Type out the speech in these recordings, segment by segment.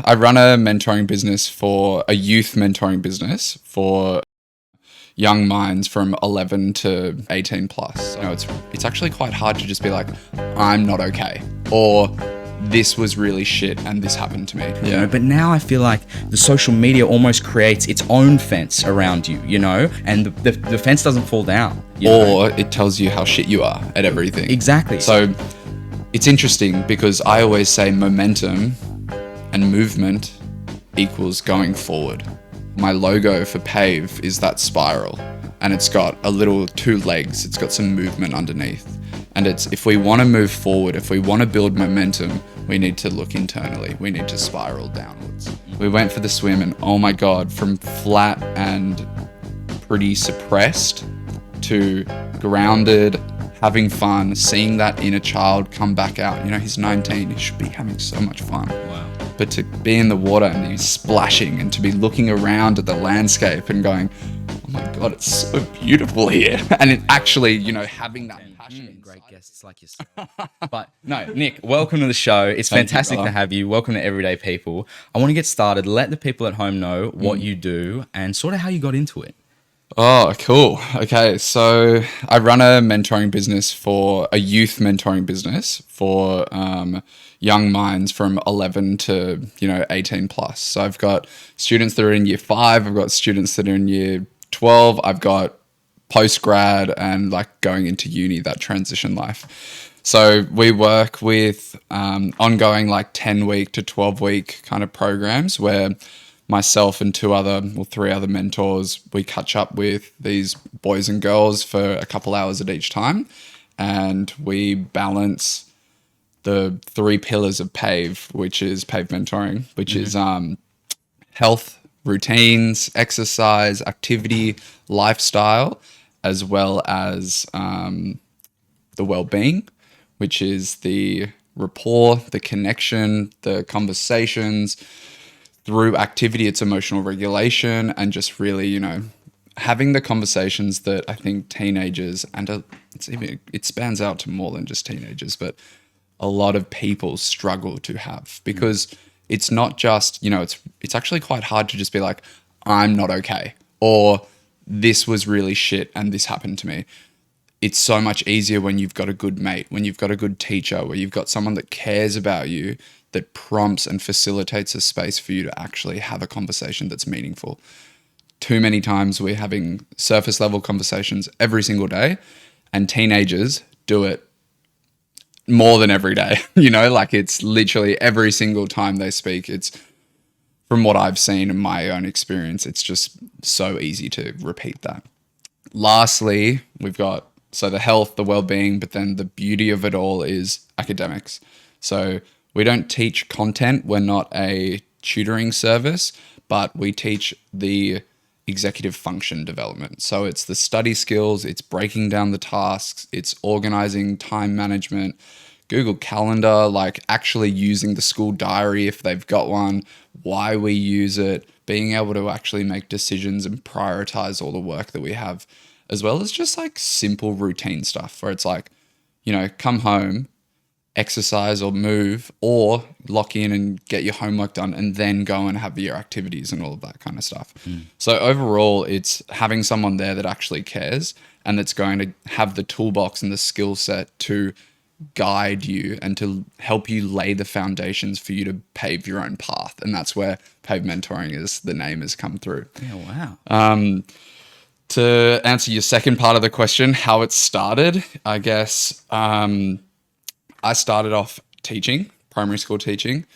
I run a mentoring business for a youth mentoring business for young minds from 11 to 18 plus. It's actually quite hard to just be like, I'm not okay, or this was really shit and this happened to me. You know, but now I feel like the social media almost creates its own fence around you, you know, and the fence doesn't fall down. Or it tells you how shit you are at everything. Exactly. So it's interesting because I always say momentum and movement equals going forward. My logo for Pave is that spiral, and it's got a little 2 legs. It's got some movement underneath. And it's, if we want to move forward, if we want to build momentum, we need to look internally. We need to spiral downwards. We went for the swim, and oh my God, from flat and pretty suppressed to grounded, having fun, seeing that inner child come back out. You know, he's 19, he should be having so much fun. Wow. But to be in the water and he's splashing, and to be looking around at the landscape and going, oh my God, it's so beautiful here. And it actually, you know, having that passion. Great guests like yourself. But no, Nick, welcome to the show. It's fantastic to have you. Welcome to Everyday People. I want to get started. Let the people at home know what you do and sort of how you got into it. Oh, cool. Okay, so I run a mentoring business for a youth mentoring business for young minds from 11 to 18 plus. So I've got students that are in year 5. I've got students that are in year 12. I've got post grad and like going into uni, that transition life. So we work with ongoing like 10-week to 12-week kind of programs where myself and 3 other mentors, we catch up with these boys and girls for a couple hours at each time, and we balance the 3 pillars of PAVE, which is PAVE mentoring, which is health, routines, exercise, activity, lifestyle, as well as the well-being, which is the rapport, the connection, the conversations. Through activity, it's emotional regulation, and just really, having the conversations that I think teenagers, and it spans out to more than just teenagers, but a lot of people struggle to have, because it's not just, it's actually quite hard to just be like, I'm not okay, or this was really shit and this happened to me. It's so much easier when you've got a good mate, when you've got a good teacher, where you've got someone that cares about you, that prompts and facilitates a space for you to actually have a conversation that's meaningful. Too many times we're having surface level conversations every single day, and teenagers do it more than every day. Like it's literally every single time they speak. It's, from what I've seen in my own experience, it's just so easy to repeat that. Lastly, we've got the health, the well-being, but then the beauty of it all is academics. So we don't teach content. We're not a tutoring service, but we teach the executive function development. So it's the study skills, it's breaking down the tasks, it's organizing time management, Google Calendar, like actually using the school diary if they've got one, why we use it, being able to actually make decisions and prioritize all the work that we have, as well as just like simple routine stuff where it's like, come home, exercise or move, or lock in and get your homework done and then go and have your activities and all of that kind of stuff. So overall, it's having someone there that actually cares and that's going to have the toolbox and the skill set to guide you and to help you lay the foundations for you to pave your own path. And that's where PAVE mentoring the name has come through. Yeah, wow. To answer your second part of the question, how it started, I guess, I started off teaching, primary school teaching,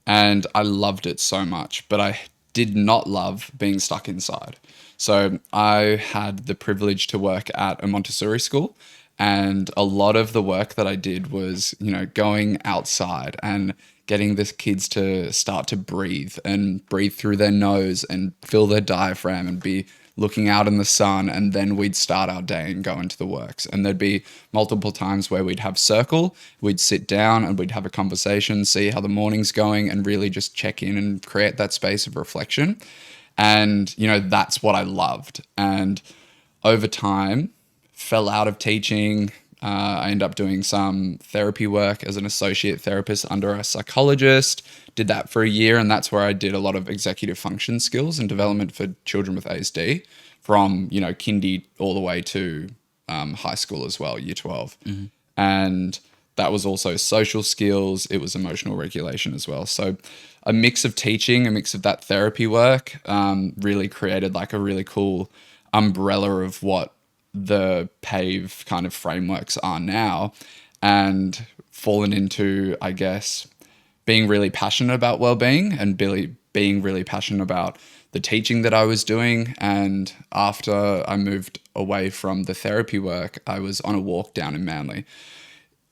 and I loved it so much, but I did not love being stuck inside. So I had the privilege to work at a Montessori school, and a lot of the work that I did was, going outside and getting the kids to start to breathe through their nose and fill their diaphragm and be looking out in the sun, and then we'd start our day and go into the works. And there'd be multiple times where we'd have circle, we'd sit down and we'd have a conversation, see how the morning's going, and really just check in and create that space of reflection. And, that's what I loved. And over time, fell out of teaching, I ended up doing some therapy work as an associate therapist under a psychologist. Did that for a year, and that's where I did a lot of executive function skills and development for children with ASD, from kindy all the way to high school as well, year 12. And that was also social skills. It was emotional regulation as well. So a mix of teaching, a mix of that therapy work, really created like a really cool umbrella of what the PAVE kind of frameworks are now, and fallen into, I guess, being really passionate about well-being and being really passionate about the teaching that I was doing. And after I moved away from the therapy work, I was on a walk down in Manly.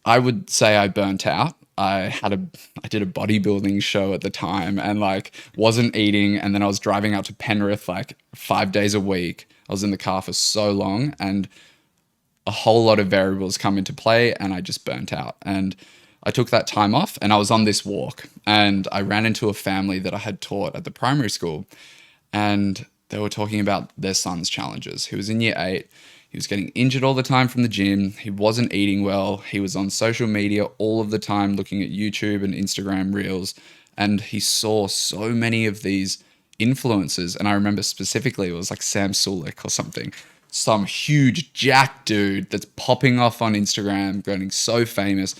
I would say I burnt out. I did a bodybuilding show at the time and like wasn't eating. And then I was driving out to Penrith like 5 days a week. I was in the car for so long, and a whole lot of variables come into play, and I just burnt out. And I took that time off, and I was on this walk, and I ran into a family that I had taught at the primary school, and they were talking about their son's challenges. He was in year 8. He was getting injured all the time from the gym. He wasn't eating well. He was on social media all of the time, looking at YouTube and Instagram reels. And he saw so many of these influencers. And I remember specifically, it was like Sam Sulek or something, some huge jack dude that's popping off on Instagram, getting so famous,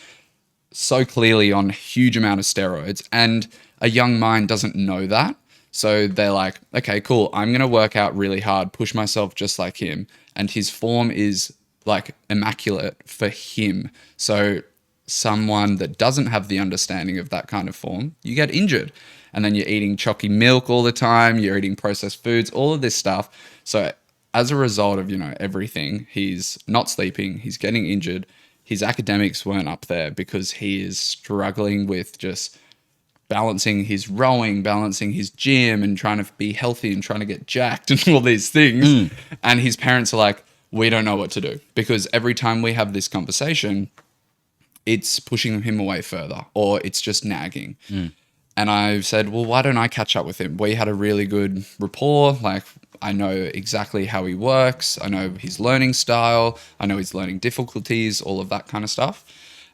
so clearly on a huge amount of steroids. And a young mind doesn't know that. So they're like, okay, cool. I'm going to work out really hard, push myself just like him. And his form is like immaculate for him. So someone that doesn't have the understanding of that kind of form, you get injured. And then you're eating chalky milk all the time. You're eating processed foods, all of this stuff. So as a result of, everything, he's not sleeping, he's getting injured. His academics weren't up there because he is struggling with just balancing his rowing, balancing his gym, and trying to be healthy and trying to get jacked and all these things. And his parents are like, we don't know what to do, because every time we have this conversation, it's pushing him away further, or it's just nagging. And I said, well, why don't I catch up with him? We had a really good rapport. Like, I know exactly how he works. I know his learning style. I know his learning difficulties, all of that kind of stuff.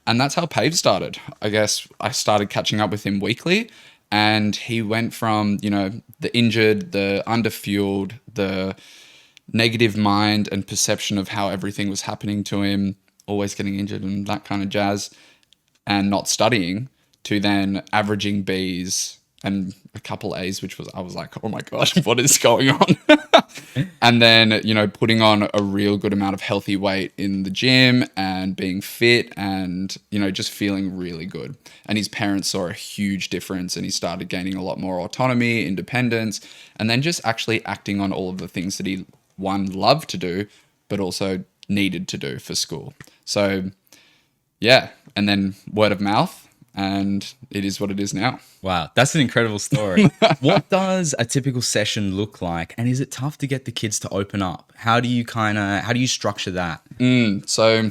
And that's how PAVE started. I guess I started catching up with him weekly, and he went from, the injured, the underfueled, the negative mind and perception of how everything was happening to him, always getting injured and that kind of jazz, and not studying, to then averaging Bs and a couple As, I was like, oh my God, what is going on? And then, putting on a real good amount of healthy weight in the gym and being fit and, just feeling really good. And his parents saw a huge difference, and he started gaining a lot more autonomy, independence, and then just actually acting on all of the things that he, one, loved to do, but also needed to do for school. So yeah, and then word of mouth, and it is what it is now. Wow, that's an incredible story. What does a typical session look like? And is it tough to get the kids to open up? How do you structure that? So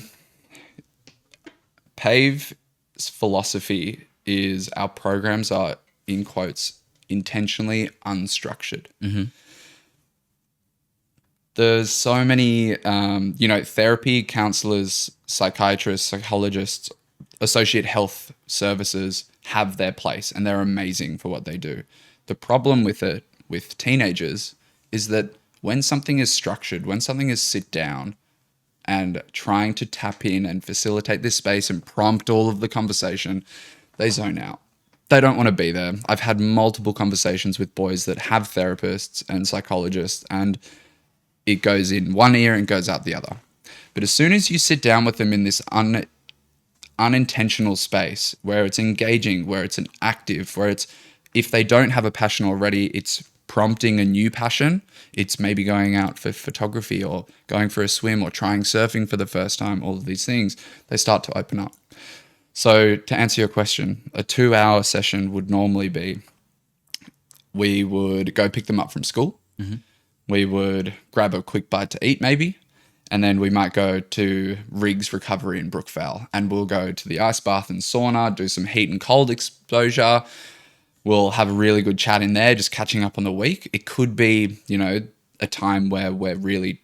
PAVE's philosophy is our programs are, in quotes, intentionally unstructured. There's so many, therapy counselors, psychiatrists, psychologists, associate health services have their place, and they're amazing for what they do. The problem with it, with teenagers, is that when something is structured, when something is sit down and trying to tap in and facilitate this space and prompt all of the conversation, they zone out. They don't want to be there. I've had multiple conversations with boys that have therapists and psychologists, and it goes in one ear and goes out the other. But as soon as you sit down with them in this unintentional space where it's engaging, where it's an active, where it's, if they don't have a passion already, it's prompting a new passion. It's maybe going out for photography or going for a swim or trying surfing for the first time, all of these things, they start to open up. So to answer your question, a 2-hour session would normally be, we would go pick them up from school. We would grab a quick bite to eat maybe, and then we might go to Riggs Recovery in Brookvale, and we'll go to the ice bath and sauna, do some heat and cold exposure. We'll have a really good chat in there, just catching up on the week. It could be, a time where we're really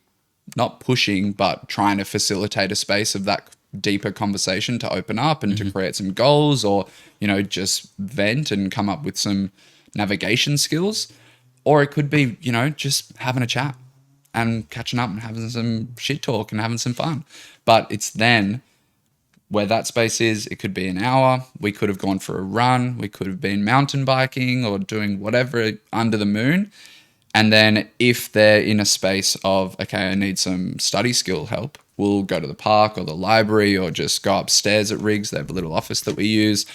not pushing, but trying to facilitate a space of that deeper conversation to open up and to create some goals, or, you know, just vent and come up with some navigation skills. Or it could be, you know, just having a chat and catching up and having some shit talk and having some fun. But it's then where that space is. It could be an hour. We could have gone for a run. We could have been mountain biking or doing whatever under the moon. And then if they're in a space of, okay, I need some study skill help, we'll go to the park or the library or just go upstairs at Riggs. They have a little office that we use,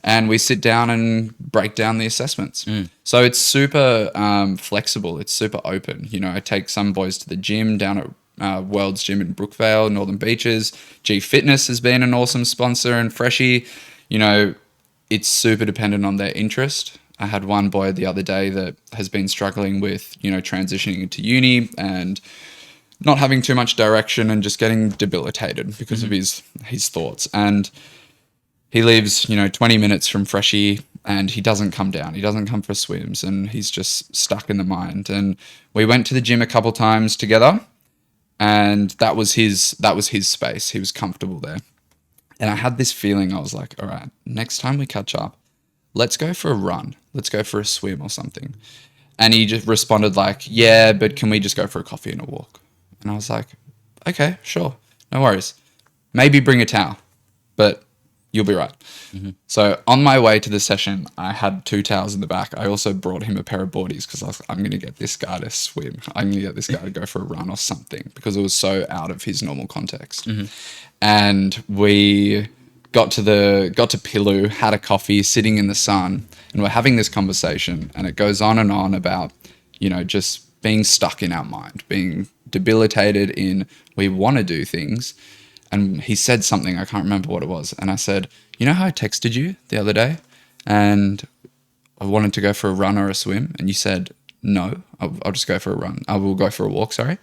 and we sit down and break down the assessments. So it's super flexible. It's super open. You know, I take some boys to the gym down at World's Gym in Brookvale, Northern Beaches. G Fitness has been an awesome sponsor, and Freshie, you know, it's super dependent on their interest. I had one boy the other day that has been struggling with, you know, transitioning into uni and not having too much direction and just getting debilitated because of his thoughts. And he lives, you know, 20 minutes from Freshie, and he doesn't come down. He doesn't come for swims, and he's just stuck in the mind. And we went to the gym a couple times together, and that was his space. He was comfortable there. And I had this feeling, I was like, all right, next time we catch up, let's go for a run. Let's go for a swim or something. And he just responded like, yeah, but can we just go for a coffee and a walk? And I was like, okay, sure. No worries. Maybe bring a towel, but you'll be right. So on my way to the session, I had 2 towels in the back. I also brought him a pair of boardies because I was like, I'm going to get this guy to swim. I'm going to get this guy to go for a run or something, because it was so out of his normal context. And we got to Pillu, had a coffee, sitting in the sun, and we're having this conversation, and it goes on and on about, you know, just being stuck in our mind, being debilitated in, we want to do things. And he said something, I can't remember what it was. And I said, you know how I texted you the other day and I wanted to go for a run or a swim? And you said, no, I'll just go for a run. I will go for a walk, sorry.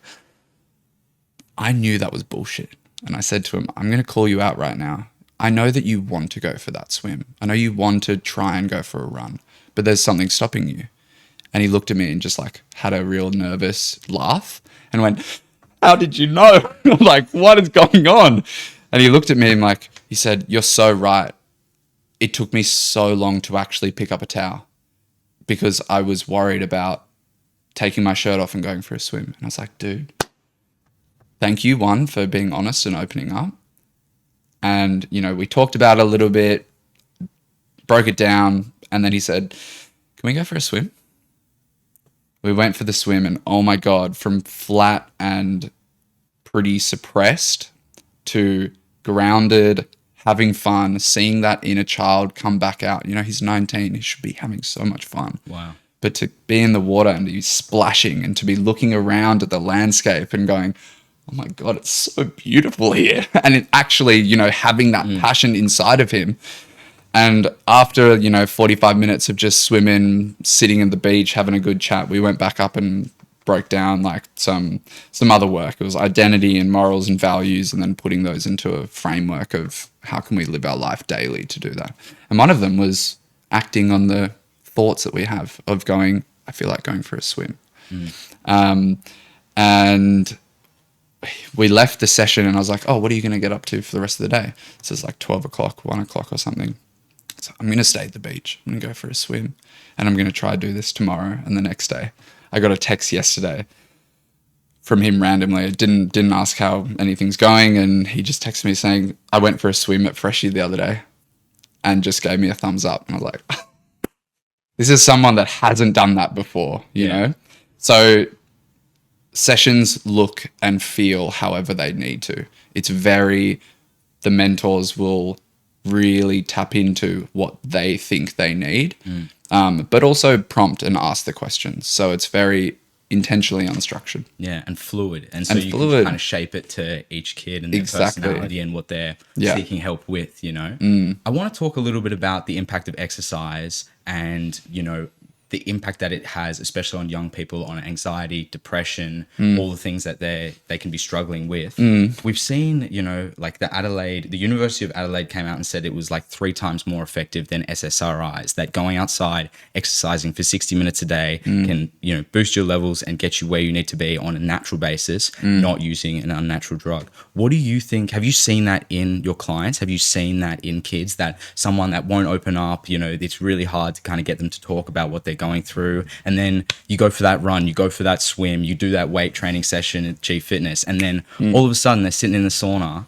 I knew that was bullshit. And I said to him, I'm going to call you out right now. I know that you want to go for that swim. I know you want to try and go for a run, but there's something stopping you. And he looked at me and just like had a real nervous laugh and went, how did you know? Like, what is going on? And he looked at me and like, he said, you're so right. It took me so long to actually pick up a towel because I was worried about taking my shirt off and going for a swim. And I was like, dude, thank you, one, for being honest and opening up. And, you know, we talked about it a little bit, broke it down. And then he said, can we go for a swim? We went for the swim, and oh my God, from flat and pretty suppressed to grounded, having fun, seeing that inner child come back out. You know, he's 19. He should be having so much fun. Wow. But to be in the water and to be splashing and to be looking around at the landscape and going, oh my God, it's so beautiful here. And it actually, you know, having that passion inside of him. And after, you know, 45 minutes of just swimming, sitting at the beach, having a good chat, we went back up and broke down like some other work. It was identity and morals and values, and then putting those into a framework of how can we live our life daily to do that. And one of them was acting on the thoughts that we have of going, I feel like going for a swim. And we left the session and I was like, oh, what are you going to get up to for the rest of the day? So it's like 12 o'clock, 1 o'clock or something. So I'm going to stay at the beach. I'm going to go for a swim, and I'm going to try to do this tomorrow and the next day. I got a text yesterday from him randomly. I didn't ask how anything's going, and he just texted me saying, I went for a swim at Freshie the other day, and just gave me a thumbs up. And I was like, this is someone that hasn't done that before, you know? So sessions look and feel however they need to. It's the mentors will really tap into what they think they need, but also prompt and ask the questions. So it's very intentionally unstructured. Yeah, and fluid. And so you can kind of shape it to each kid and their personality and what they're seeking help with, you know. I want to talk a little bit about the impact of exercise and, you know, the impact that it has, especially on young people, on anxiety, depression, all the things that they can be struggling with. We've seen, you know, like the University of Adelaide came out and said it was like 3 times more effective than SSRIs, that going outside, exercising for 60 minutes a day can, you know, boost your levels and get you where you need to be on a natural basis, not using an unnatural drug. What do you think? Have you seen that in your clients? Have you seen that in kids, that someone that won't open up, you know, it's really hard to kind of get them to talk about what they're going through, and then you go for that run, you go for that swim, you do that weight training session at G Fitness, and then all of a sudden they're sitting in the sauna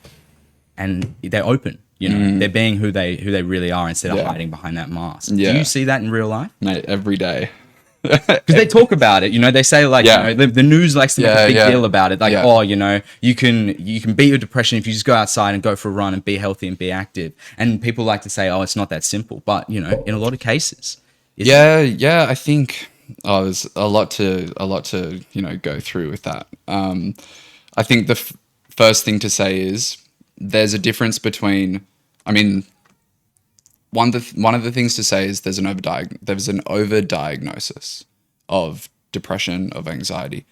and they're open, you know, they're being who they really are instead of hiding behind that mask. Do you see that in real life? Mate, every day. Because they talk about it, you know, they say like, you know, the news likes to make a big deal about it. Like, oh, you know, you can beat your depression if you just go outside and go for a run and be healthy and be active. And people like to say, oh, it's not that simple. But, you know, in a lot of cases. I think there's a lot to, you know, go through with that. I think the first thing to say is there's a difference between, I mean, one of the things to say is there's an overdiagnosis of depression, of anxiety.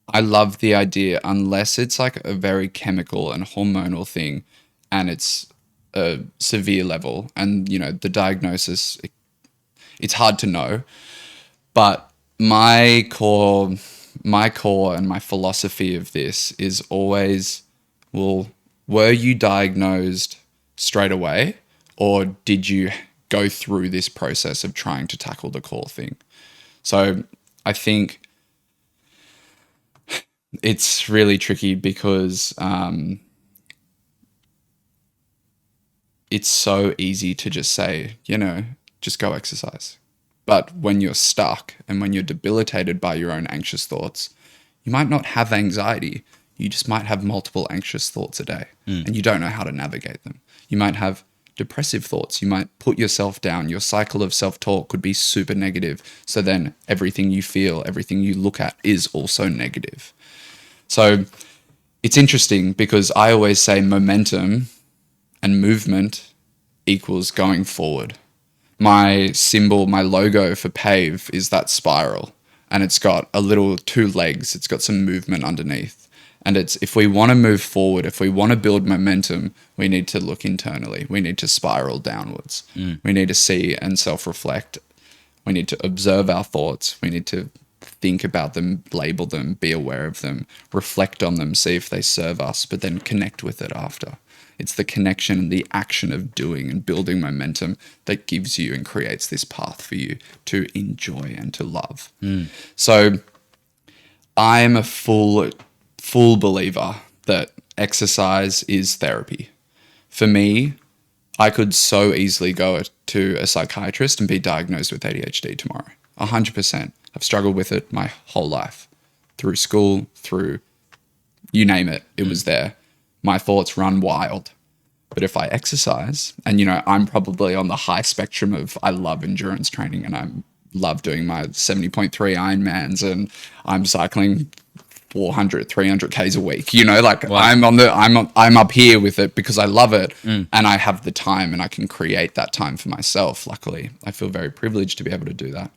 I love the idea, unless it's like a very chemical and hormonal thing and it's a severe level, and, you know, the diagnosis, it's hard to know. But my core and my philosophy of this is always, well, were you diagnosed straight away, or did you go through this process of trying to tackle the core thing? So I think it's really tricky because it's so easy to just say, you know, just go exercise. But when you're stuck and when you're debilitated by your own anxious thoughts, you might not have anxiety. You just might have multiple anxious thoughts a day and you don't know how to navigate them. You might have depressive thoughts. You might put yourself down. Your cycle of self-talk could be super negative. So then everything you feel, everything you look at is also negative. So it's interesting because I always say momentum and movement equals going forward. My symbol, my logo for PAVE is that spiral, and it's got a little 2 legs. It's got some movement underneath. And it's, if we want to move forward, if we want to build momentum, we need to look internally. We need to spiral downwards. We need to see and self-reflect. We need to observe our thoughts. We need to think about them, label them, be aware of them, reflect on them, see if they serve us, but then connect with it after. It's the connection and the action of doing and building momentum that gives you and creates this path for you to enjoy and to love. So I'm a full believer that exercise is therapy. For me, I could so easily go to a psychiatrist and be diagnosed with ADHD tomorrow. 100%. I've struggled with it my whole life. Through school, through you name it, it was there. My thoughts run wild. But if I exercise, and, you know, I'm probably on the high spectrum of, I love endurance training and I love doing my 70.3 Ironmans, and I'm cycling 400, 300 Ks a week, you know, like wow. I'm up here with it because I love it and I have the time and I can create that time for myself. Luckily, I feel very privileged to be able to do that.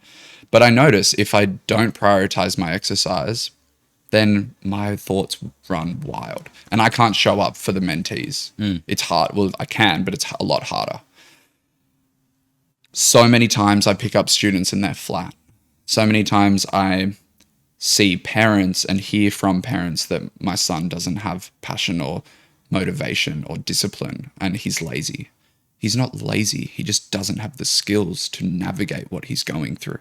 But I notice if I don't prioritize my exercise, then my thoughts run wild and I can't show up for the mentees. It's hard. Well, I can, but it's a lot harder. So many times I pick up students and they're flat. So many times I see parents and hear from parents that my son doesn't have passion or motivation or discipline and he's lazy. He's not lazy. He just doesn't have the skills to navigate what he's going through.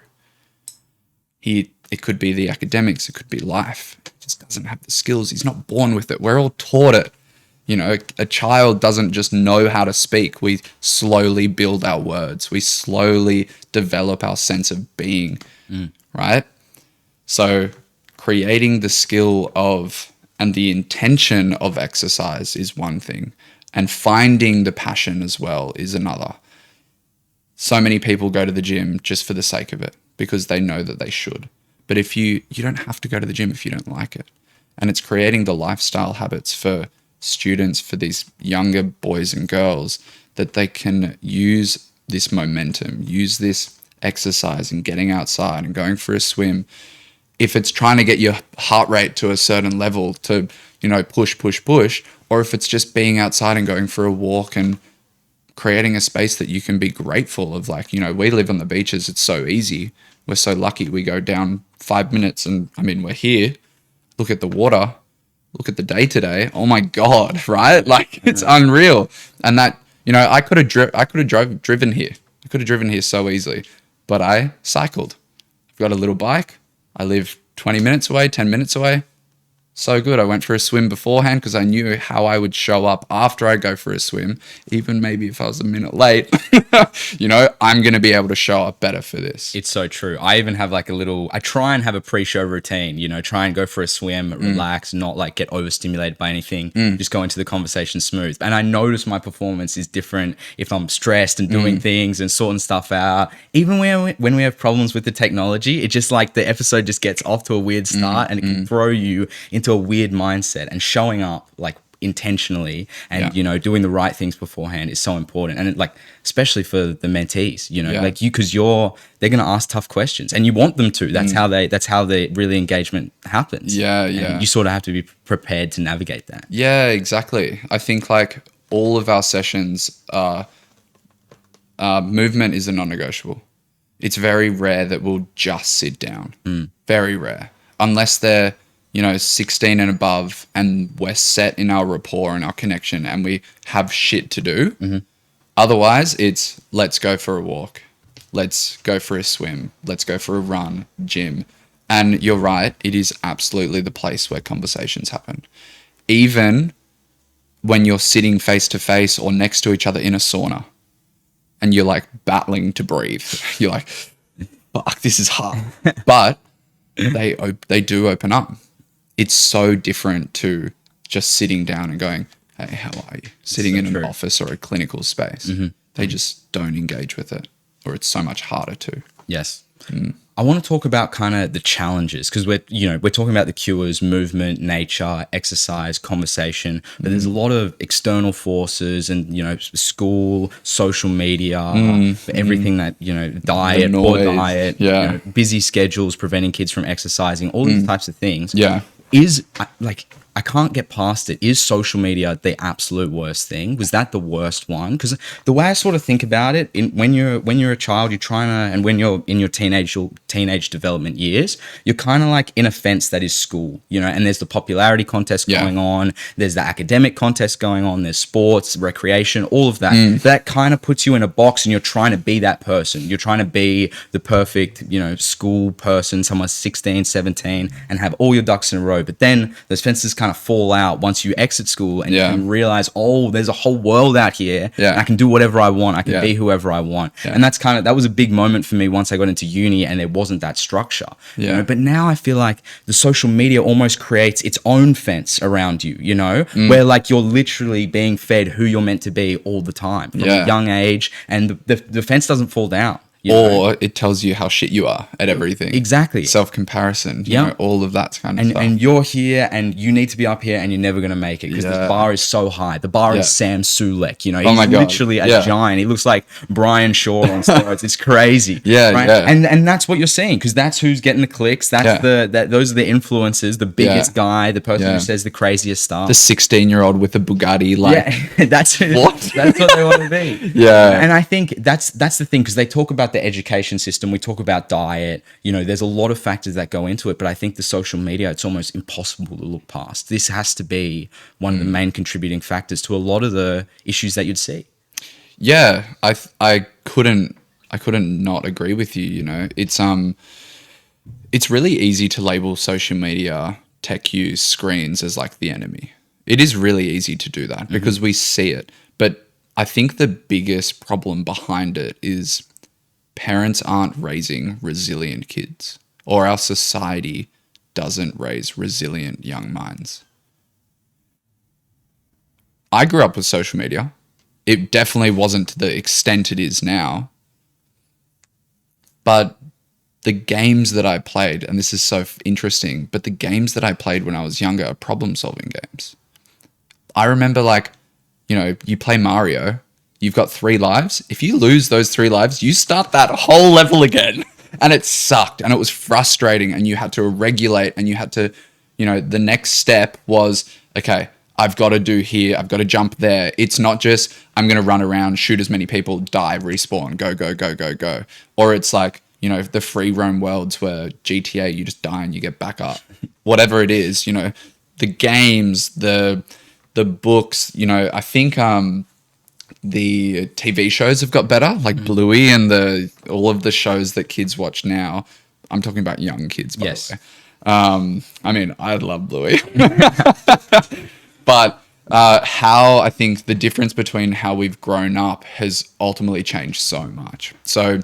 It could be the academics. It could be life. He just doesn't have the skills. He's not born with it. We're all taught it. You know, a child doesn't just know how to speak. We slowly build our words. We slowly develop our sense of being, right? So creating the skill of and the intention of exercise is one thing, and finding the passion as well is another. So many people go to the gym just for the sake of it because they know that they should. But if you don't have to go to the gym if you don't like it. And it's creating the lifestyle habits for students, for these younger boys and girls, that they can use this momentum, use this exercise and getting outside and going for a swim, if it's trying to get your heart rate to a certain level to, push, or if it's just being outside and going for a walk and creating a space that you can be grateful of. Like, we live on the beaches. It's so easy. We're so lucky. We go down 5 minutes and we're here. Look at the water. Look at the day today. Oh my God, right? Like, it's unreal. And that, I could have driven here. I could have driven here so easily, but I cycled. I've got a little bike. I live 20 minutes away, 10 minutes away. So good. I went for a swim beforehand because I knew how I would show up after I go for a swim. Even maybe if I was a minute late, I'm going to be able to show up better for this. It's so true. I even have like I try and have a pre-show routine, try and go for a swim, relax, not like get overstimulated by anything, just go into the conversation smooth. And I notice my performance is different if I'm stressed and doing things and sorting stuff out. Even when we have problems with the technology, it just like the episode just gets off to a weird start and it can throw you into a weird mindset, and showing up like intentionally and doing the right things beforehand is so important. And especially for the mentees, because they're going to ask tough questions and you want them to. That's how the really engagement happens. And you sort of have to be prepared to navigate that. Yeah, exactly. I think like all of our sessions movement is a non-negotiable. It's very rare that we'll just sit down. Very rare, unless they're 16 and above, and we're set in our rapport and our connection and we have shit to do. Otherwise, it's let's go for a walk. Let's go for a swim. Let's go for a run, gym. And you're right. It is absolutely the place where conversations happen. Even when you're sitting face to face or next to each other in a sauna and you're like battling to breathe, you're like, fuck, this is hard. But they do open up. It's so different to just sitting down and going, hey, how are you? Sitting in an office or a clinical space. They just don't engage with it, or it's so much harder to. Yes. I want to talk about kind of the challenges, because we're talking about the cures, movement, nature, exercise, conversation, but there's a lot of external forces and, school, social media, everything that, diet, poor diet, busy schedules, preventing kids from exercising, all these types of things. Is I can't get past it. Is social media the absolute worst thing? Was that the worst one? Because the way I sort of think about it, when you're a child, you're trying to, and when you're in your teenage development years, you're kind of like in a fence that is school, and there's the popularity contest going on, there's the academic contest going on, there's sports, recreation, all of that. That kind of puts you in a box, and you're trying to be that person. You're trying to be the perfect, school person, someone 16, 17, and have all your ducks in a row. But then those fences kind of fall out once you exit school, and you can realize, there's a whole world out here. And I can do whatever I want. I can be whoever I want. And that was a big moment for me once I got into uni and there wasn't that structure. But now I feel like the social media almost creates its own fence around you, where like you're literally being fed who you're meant to be all the time from a young age, and the fence doesn't fall down. Or it tells you how shit you are at everything. Exactly. Self-comparison, all of that kind of stuff. And you're here and you need to be up here and you're never going to make it because the bar is so high. The bar is Sam Sulek, he's literally a giant. He looks like Brian Shaw on steroids. It's crazy. And that's what you're seeing, because that's who's getting the clicks. That's those are the influencers, the biggest guy, the person who says the craziest stuff. The 16-year-old with a Bugatti. That's what they want to be. And I think that's the thing, because they talk about the education system, we talk about diet, there's a lot of factors that go into it, but I think the social media, it's almost impossible to look past. This has to be one of the main contributing factors to a lot of the issues that you'd see. I couldn't not agree with you. It's really easy to label social media, tech use, screens as like the enemy. It is really easy to do that because we see it, but I think the biggest problem behind it is parents aren't raising resilient kids, or our society doesn't raise resilient young minds. I grew up with social media. It definitely wasn't to the extent it is now. But the games that I played, and this is so interesting, but the games that I played when I was younger are problem-solving games. I remember you play Mario, you've got 3 lives. If you lose those 3 lives, you start that whole level again. And it sucked and it was frustrating and you had to regulate and you had to, the next step was, okay, I've got to do here. I've got to jump there. It's not just, I'm going to run around, shoot as many people, die, respawn, go, go, go, go, go. Or it's like, the free roam worlds where GTA, you just die and you get back up. Whatever it is, the games, the books, I think the TV shows have got better, like Bluey and all of the shows that kids watch now. I'm talking about young kids, by the way. I mean, I love Bluey. But how I think the difference between how we've grown up has ultimately changed so much. So,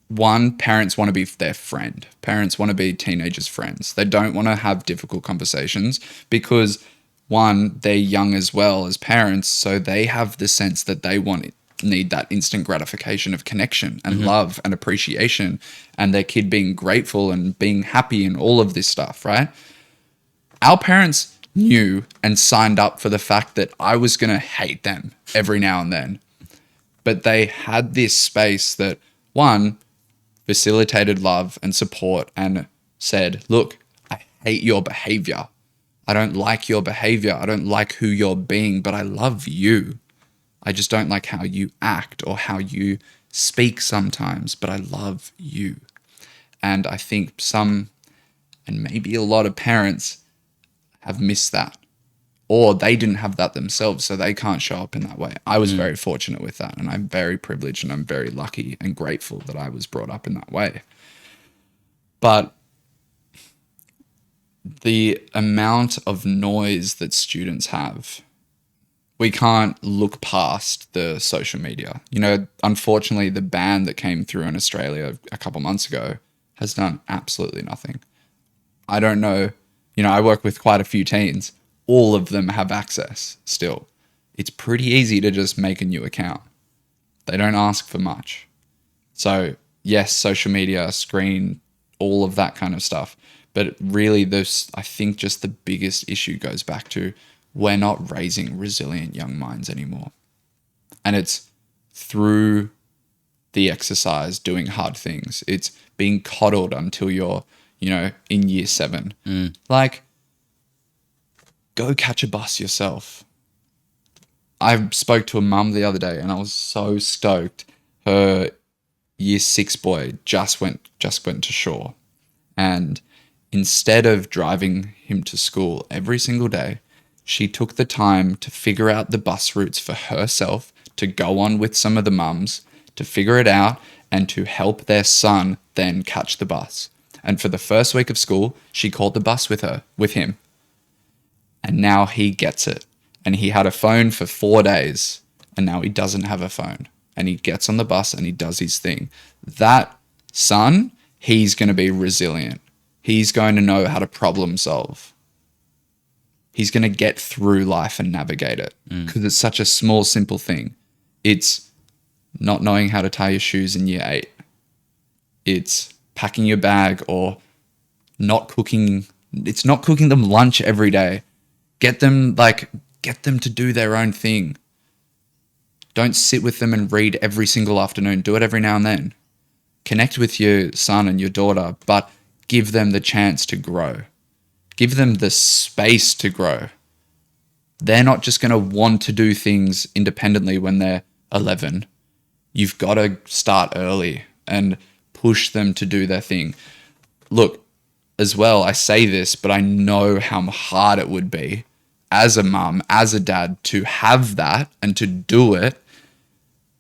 one, parents want to be their friend. Parents want to be teenagers' friends. They don't want to have difficult conversations because, one, they're young as well as parents, so they have the sense that they need that instant gratification of connection and love and appreciation and their kid being grateful and being happy and all of this stuff, right? Our parents knew and signed up for the fact that I was going to hate them every now and then. But they had this space that, one, facilitated love and support and said, look, I hate your behavior. I don't like your behavior. I don't like who you're being, but I love you. I just don't like how you act or how you speak sometimes, but I love you. And I think some, and maybe a lot of parents have missed that, or they didn't have that themselves, so they can't show up in that way. I was very fortunate with that, and I'm very privileged and I'm very lucky and grateful that I was brought up in that way. But the amount of noise that students have, we can't look past the social media. Unfortunately, the ban that came through in Australia a couple months ago has done absolutely nothing. I don't know. I work with quite a few teens. All of them have access still. It's pretty easy to just make a new account. They don't ask for much. So yes, social media, screen, all of that kind of stuff. But really, I think just the biggest issue goes back to we're not raising resilient young minds anymore. And it's through the exercise, doing hard things. It's being coddled until you're, in year 7. Like, go catch a bus yourself. I spoke to a mum the other day and I was so stoked. Her year 6 boy just went to shore. And instead of driving him to school every single day, she took the time to figure out the bus routes for herself, to go on with some of the mums, to figure it out and to help their son then catch the bus. And for the first week of school, she called the bus with him. And now he gets it. And he had a phone for 4 days and now he doesn't have a phone. And he gets on the bus and he does his thing. That son, he's going to be resilient. He's going to know how to problem solve. He's going to get through life and navigate it because it's such a small, simple thing. It's not knowing how to tie your shoes in year 8. It's packing your bag or not cooking. It's not cooking them lunch every day. Get them to do their own thing. Don't sit with them and read every single afternoon. Do it every now and then. Connect with your son and your daughter, but give them the chance to grow. Give them the space to grow. They're not just going to want to do things independently when they're 11. You've got to start early and push them to do their thing. Look, as well, I say this, but I know how hard it would be as a mum, as a dad, to have that and to do it.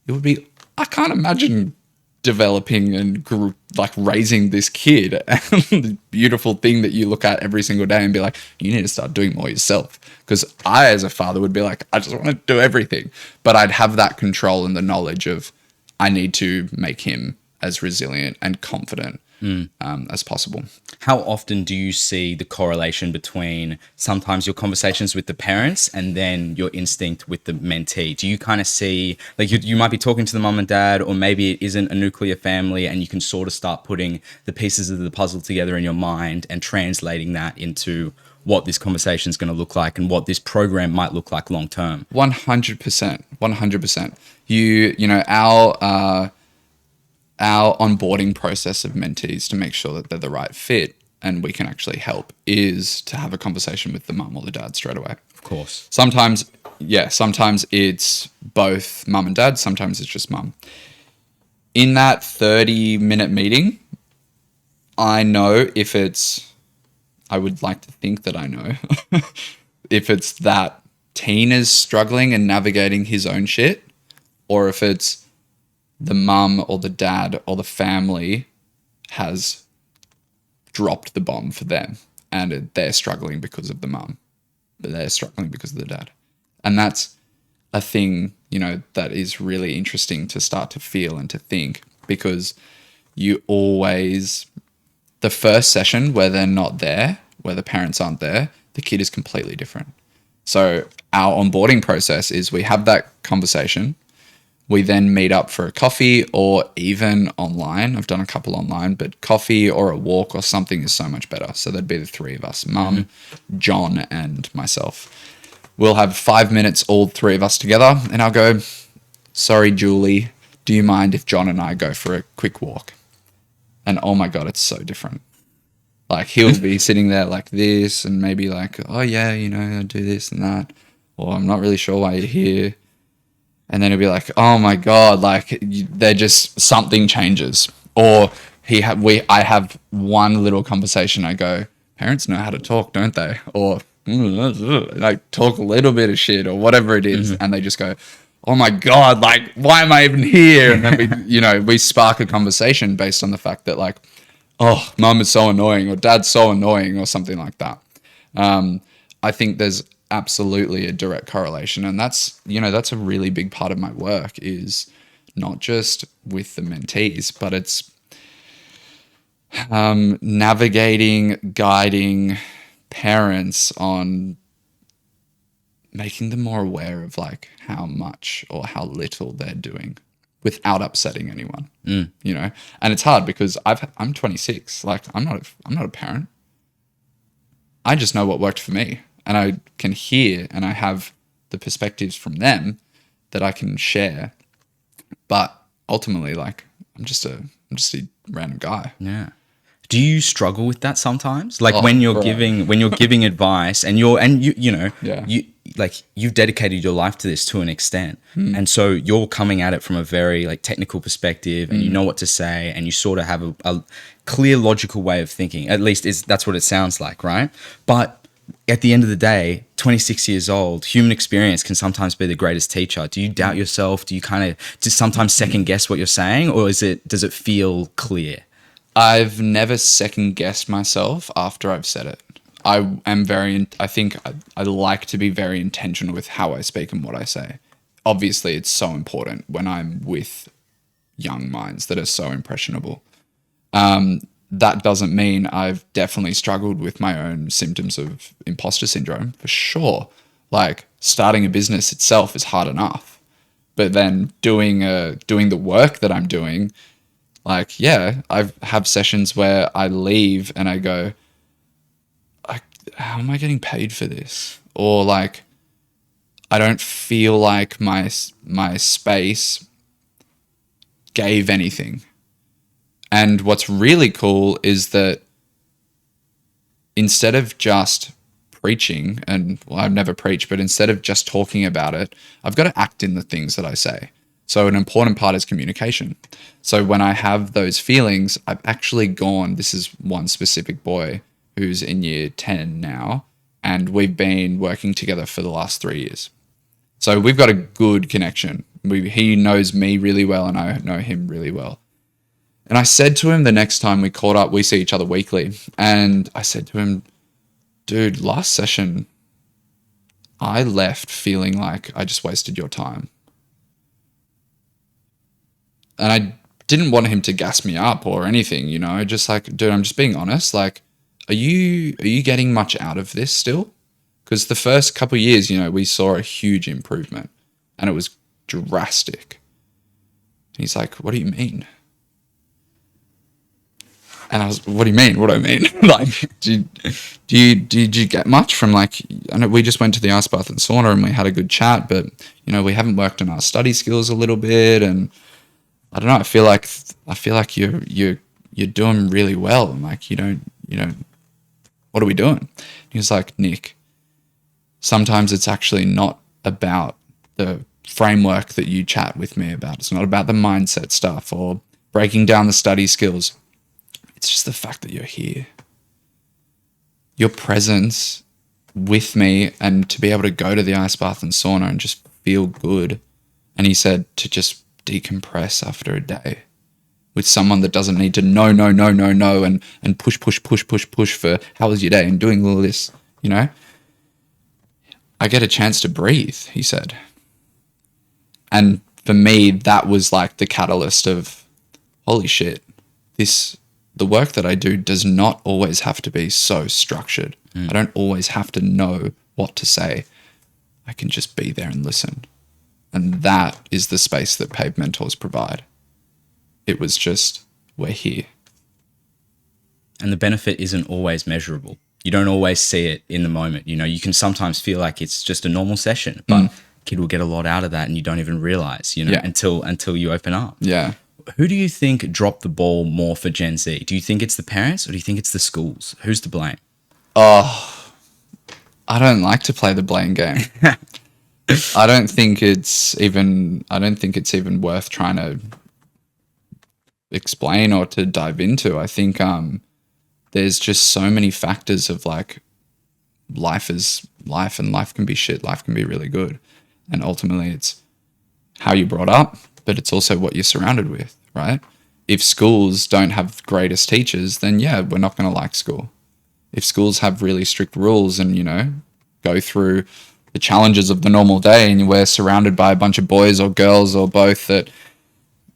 It would be, I can't imagine developing and raising this kid, the beautiful thing that you look at every single day and be like, you need to start doing more yourself. Because I, as a father, would be like, I just want to do everything. But I'd have that control and the knowledge of I need to make him as resilient and confident as possible. How often do you see the correlation between sometimes your conversations with the parents and then your instinct with the mentee? Do you kind of see, like you might be talking to the mum and dad, or maybe it isn't a nuclear family and you can sort of start putting the pieces of the puzzle together in your mind and translating that into what this conversation is going to look like and what this program might look like long term. 100%. 100%. You know, our onboarding process of mentees to make sure that they're the right fit and we can actually help is to have a conversation with the mum or the dad straight away. Of course. Sometimes it's both mum and dad. Sometimes it's just mum. In that 30-minute meeting, I would like to think that I know if it's that teen is struggling and navigating his own shit, or if it's the mum or the dad or the family has dropped the bomb for them and they're struggling because of the mum, but they're struggling because of the dad. And that's a thing, you know, that is really interesting to start to feel and to think, because you always, the first session where they're not there, where the parents aren't there, the kid is completely different. So our onboarding process is we have that conversation. We then meet up for a coffee or even online. I've done a couple online, but coffee or a walk or something is so much better. So there'd be the three of us, mum, John, and myself. We'll have 5 minutes, all three of us together, and I'll go, sorry, Julie, do you mind if John and I go for a quick walk? And oh my God, it's so different. Like he'll be sitting there like this and maybe like, oh yeah, you know, I do this and that. Or I'm not really sure why you're here. And then he'll be like, oh my God, like they're just, something changes. Or I have one little conversation. I go, parents know how to talk, don't they? Or like talk a little bit of shit or whatever it is. And they just go, oh my God, like, why am I even here? And then we spark a conversation based on the fact that like, oh, mum is so annoying or dad's so annoying or something like that. I think there's absolutely a direct correlation. And that's a really big part of my work, is not just with the mentees, but it's navigating, guiding parents on making them more aware of like how much or how little they're doing without upsetting anyone, you know? And it's hard because I'm 26. Like I'm not a parent. I just know what worked for me, and I can hear and I have the perspectives from them that I can share. But ultimately, like I'm just a random guy. Yeah. Do you struggle with that sometimes? Like when you're giving advice and you've dedicated your life to this to an extent. And so you're coming at it from a very like technical perspective, and you know what to say, and you sort of have a clear logical way of thinking. At least that's what it sounds like, right? But at the end of the day, 26 years old, human experience can sometimes be the greatest teacher. Do you doubt yourself? Do you kind of just sometimes second guess what you're saying, or does it feel clear? I've never second guessed myself after I've said it. I like to be very intentional with how I speak and what I say. Obviously, it's so important when I'm with young minds that are so impressionable. That doesn't mean I've definitely struggled with my own symptoms of imposter syndrome, for sure. Like starting a business itself is hard enough, but then doing the work that I'm doing, like, yeah, I have sessions where I leave and I go, how am I getting paid for this? Or like, I don't feel like my space gave anything. And what's really cool is that instead of just preaching, and well, I've never preached, but instead of just talking about it, I've got to act in the things that I say. So an important part is communication. So when I have those feelings, I've actually gone, this is one specific boy who's in year 10 now, and we've been working together for the last 3 years. So we've got a good connection. He knows me really well and I know him really well. And I said to him the next time we caught up, we see each other weekly, and I said to him, dude, last session, I left feeling like I just wasted your time. And I didn't want him to gas me up or anything, you know, just like, dude, I'm just being honest. Like, are you getting much out of this still? Because the first couple of years, you know, we saw a huge improvement and it was drastic. And he's like, what do you mean? And I was, what do you mean? What do I mean? Like, did you get much from, like, I know we just went to the ice bath and sauna and we had a good chat, but, you know, we haven't worked on our study skills a little bit. And I don't know, I feel like you're doing really well. And like, you don't, what are we doing? He was like, Nick, sometimes it's actually not about the framework that you chat with me about. It's not about the mindset stuff or breaking down the study skills. It's just the fact that you're here. Your presence with me, and to be able to go to the ice bath and sauna and just feel good. And he said to just decompress after a day with someone that doesn't need to no, and push for how was your day and doing all this, you know? I get a chance to breathe, he said. And for me, that was like the catalyst of, holy shit, the work that I do does not always have to be so structured. I don't always have to know what to say. I can just be there and listen. And that is the space that Paved Mentors provide. It was just, we're here. And the benefit isn't always measurable. You don't always see it in the moment. You know, you can sometimes feel like it's just a normal session, but kid will get a lot out of that and you don't even realize, you know, until you open up. Yeah. Who do you think dropped the ball more for Gen Z? Do you think it's the parents or do you think it's the schools? Who's to blame? Oh, I don't like to play the blame game. I don't think it's even worth trying to explain or to dive into. I think there's just so many factors of like, life is life, and life can be shit, life can be really good. And ultimately it's how you're brought up, but it's also what you're surrounded with, right? If schools don't have greatest teachers, then yeah, we're not going to like school. If schools have really strict rules and, you know, go through the challenges of the normal day and we're surrounded by a bunch of boys or girls or both that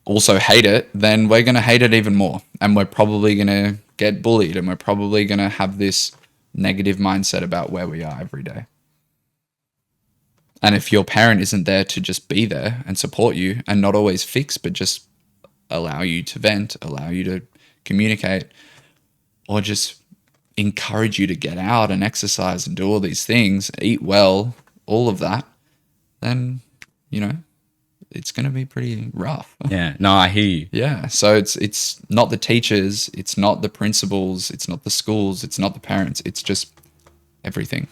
also hate it, then we're going to hate it even more. And we're probably going to get bullied and we're probably going to have this negative mindset about where we are every day. And if your parent isn't there to just be there and support you and not always fix, but just allow you to vent, allow you to communicate, or just encourage you to get out and exercise and do all these things, eat well, all of that, then, you know, it's going to be pretty rough. Yeah, no, I hear you. Yeah. So it's not the teachers, it's not the principals, it's not the schools, it's not the parents, it's just everything.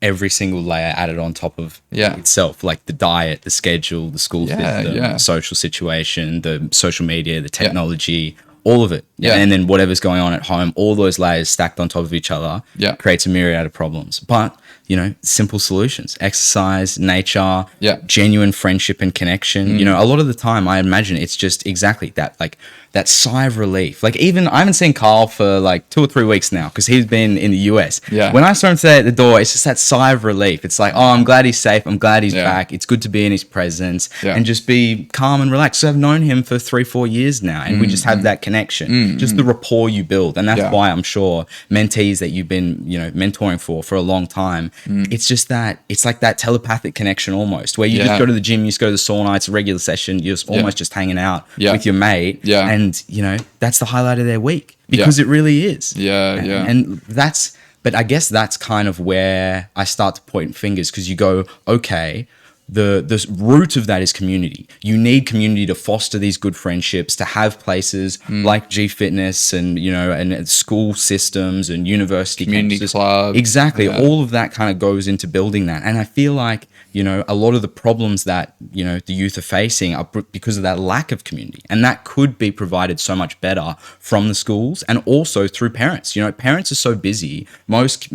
Every single layer added on top of itself, like the diet, the schedule, the school system, the social situation, the social media, the technology, all of it. Yeah. And then whatever's going on at home, all those layers stacked on top of each other creates a myriad of problems. But, you know, simple solutions, exercise, nature, genuine friendship and connection. You know, a lot of the time I imagine it's just exactly that, like that sigh of relief. Like even, I haven't seen Carl for like 2 or 3 weeks now because he's been in the US. Yeah. When I saw him today at the door, it's just that sigh of relief. It's like, oh, I'm glad he's safe. I'm glad he's back. It's good to be in his presence and just be calm and relaxed. So I've known him for 3-4 years now and we just have that connection, just the rapport you build. And that's why I'm sure mentees that you've been, you know, mentoring for a long time, it's just that, it's like that telepathic connection almost where you just go to the gym, you just go to the sauna, it's a regular session, you're almost just hanging out with your mate. And, you know, that's the highlight of their week because it really is. And that's, but I guess that's kind of where I start to point fingers because you go, okay, the root of that is community. You need community to foster these good friendships, to have places like G Fitness and, you know, and school systems and university community campuses. clubs. Exactly. All of that kind of goes into building that. And I feel like, you know, a lot of the problems that, you know, the youth are facing are because of that lack of community. And that could be provided so much better from the schools and also through parents. You know, parents are so busy. Most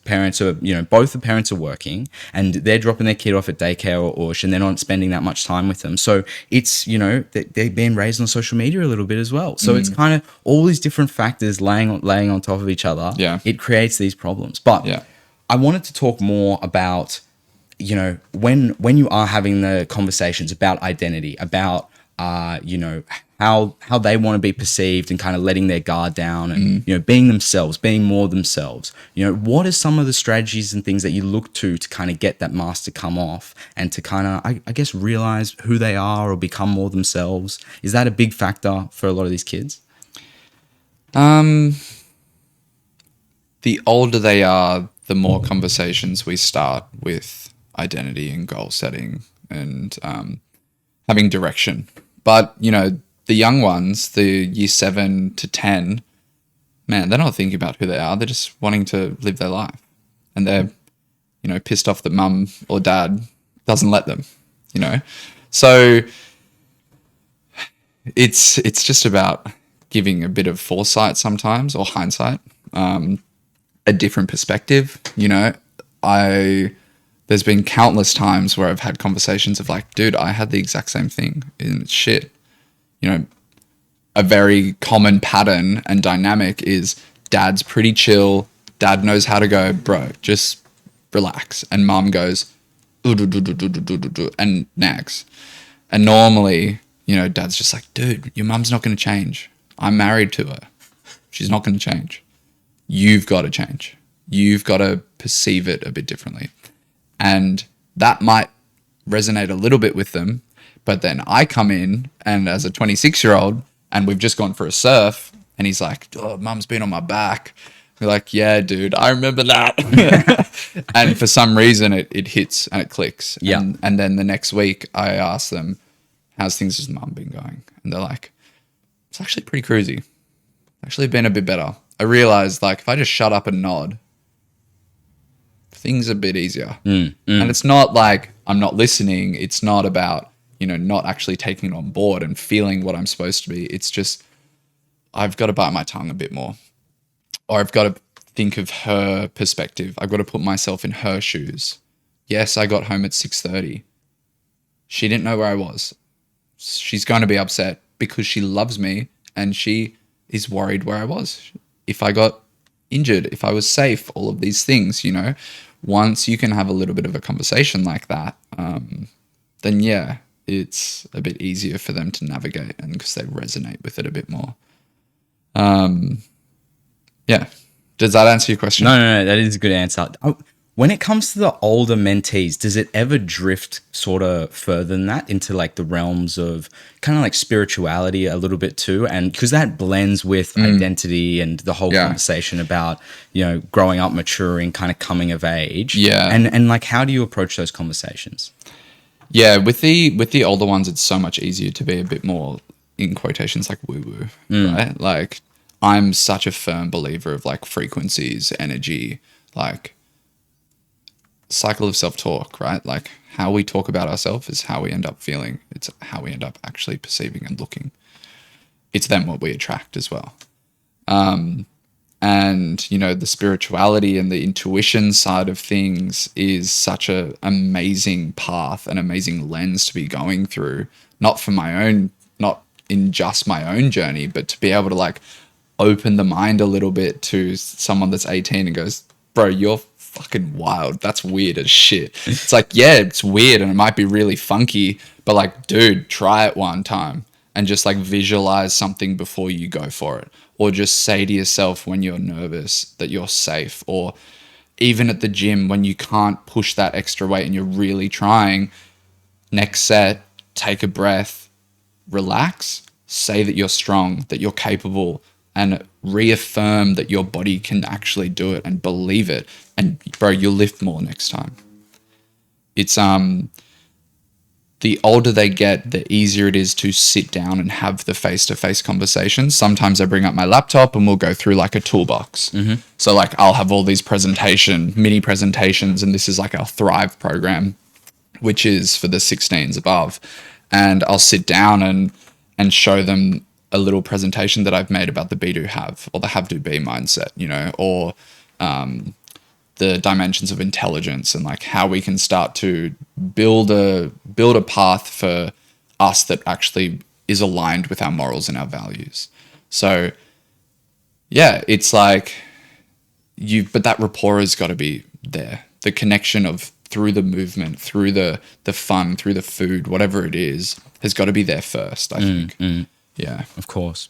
parents are, you know, both the parents are working and they're dropping their kid off at daycare or OSH and they're not spending that much time with them. So it's, you know, they're being raised on social media a little bit as well. So it's kind of all these different factors laying on top of each other. Yeah. It creates these problems. But I wanted to talk more about, you know, when you are having the conversations about identity, about, you know, how they want to be perceived and kind of letting their guard down and, you know, being themselves, being more themselves, you know, what are some of the strategies and things that you look to kind of get that mask to come off and to kind of, I guess, realize who they are or become more themselves? Is that a big factor for a lot of these kids? The older they are, the more conversations we start with identity and goal setting and having direction. But, you know, the young ones, the year 7 to 10, man, they're not thinking about who they are. They're just wanting to live their life. And they're, you know, pissed off that mum or dad doesn't let them, you know. So it's just about giving a bit of foresight sometimes, or hindsight, a different perspective. You know, there's been countless times where I've had conversations of like, dude, I had the exact same thing, and it's shit. You know, a very common pattern and dynamic is dad's pretty chill. Dad knows how to go, bro, just relax. And mum goes, and nags. And normally, you know, dad's just like, dude, your mum's not going to change. I'm married to her. She's not going to change. You've got to change. You've got to perceive it a bit differently. And that might resonate a little bit with them. But then I come in, and as a 26-year-old, and we've just gone for a surf, and he's like, oh, mum's been on my back. We're like, yeah, dude, I remember that. And for some reason, it hits and it clicks. Yeah. And then the next week, I ask them, how's things with mum been going? And they're like, it's actually pretty cruisy. Actually been a bit better. I realized, like, if I just shut up and nod, things are a bit easier. And it's not like I'm not listening. It's not about, you know, not actually taking it on board and feeling what I'm supposed to be. It's just, I've got to bite my tongue a bit more. Or I've got to think of her perspective. I've got to put myself in her shoes. Yes, I got home at 6:30. She didn't know where I was. She's going to be upset because she loves me and she is worried where I was. If I got injured, if I was safe, all of these things, you know. Once you can have a little bit of a conversation like that, then yeah, it's a bit easier for them to navigate, and because they resonate with it a bit more. Yeah. Does that answer your question? No, that is a good answer. When it comes to the older mentees, does it ever drift sort of further than that into like the realms of kind of like spirituality a little bit too? And because that blends with identity and the whole conversation about, you know, growing up, maturing, kind of coming of age. Yeah. And like, how do you approach those conversations? Yeah, with the older ones, it's so much easier to be a bit more, in quotations, like woo-woo, right? Like, I'm such a firm believer of like frequencies, energy, like cycle of self-talk, right? Like how we talk about ourselves is how we end up feeling. It's how we end up actually perceiving and looking. It's then what we attract as well. And, you know, the spirituality and the intuition side of things is such a amazing path, an amazing lens to be going through, not in just my own journey, but to be able to like open the mind a little bit to someone that's 18 and goes, bro, you're fucking wild. That's weird as shit. It's like, yeah, it's weird and it might be really funky, but like, dude, try it one time and just like visualize something before you go for it. Or just say to yourself when you're nervous that you're safe. Or even at the gym when you can't push that extra weight and you're really trying, next set, take a breath, relax, say that you're strong, that you're capable, and reaffirm that your body can actually do it and believe it. And bro, you'll lift more next time. It's the older they get, the easier it is to sit down and have the face-to-face conversations. Sometimes I bring up my laptop and we'll go through like a toolbox. So like I'll have all these mini presentations, and this is like our Thrive program, which is for the 16s above. And I'll sit down and show them a little presentation that I've made about the be, do, have, or the have, do, be mindset, you know, or the dimensions of intelligence, and like how we can start to build a path for us that actually is aligned with our morals and our values. So yeah, it's like but that rapport has got to be there. The connection of through the movement, through the fun, through the food, whatever it is, has got to be there first, I think. Yeah. Of course.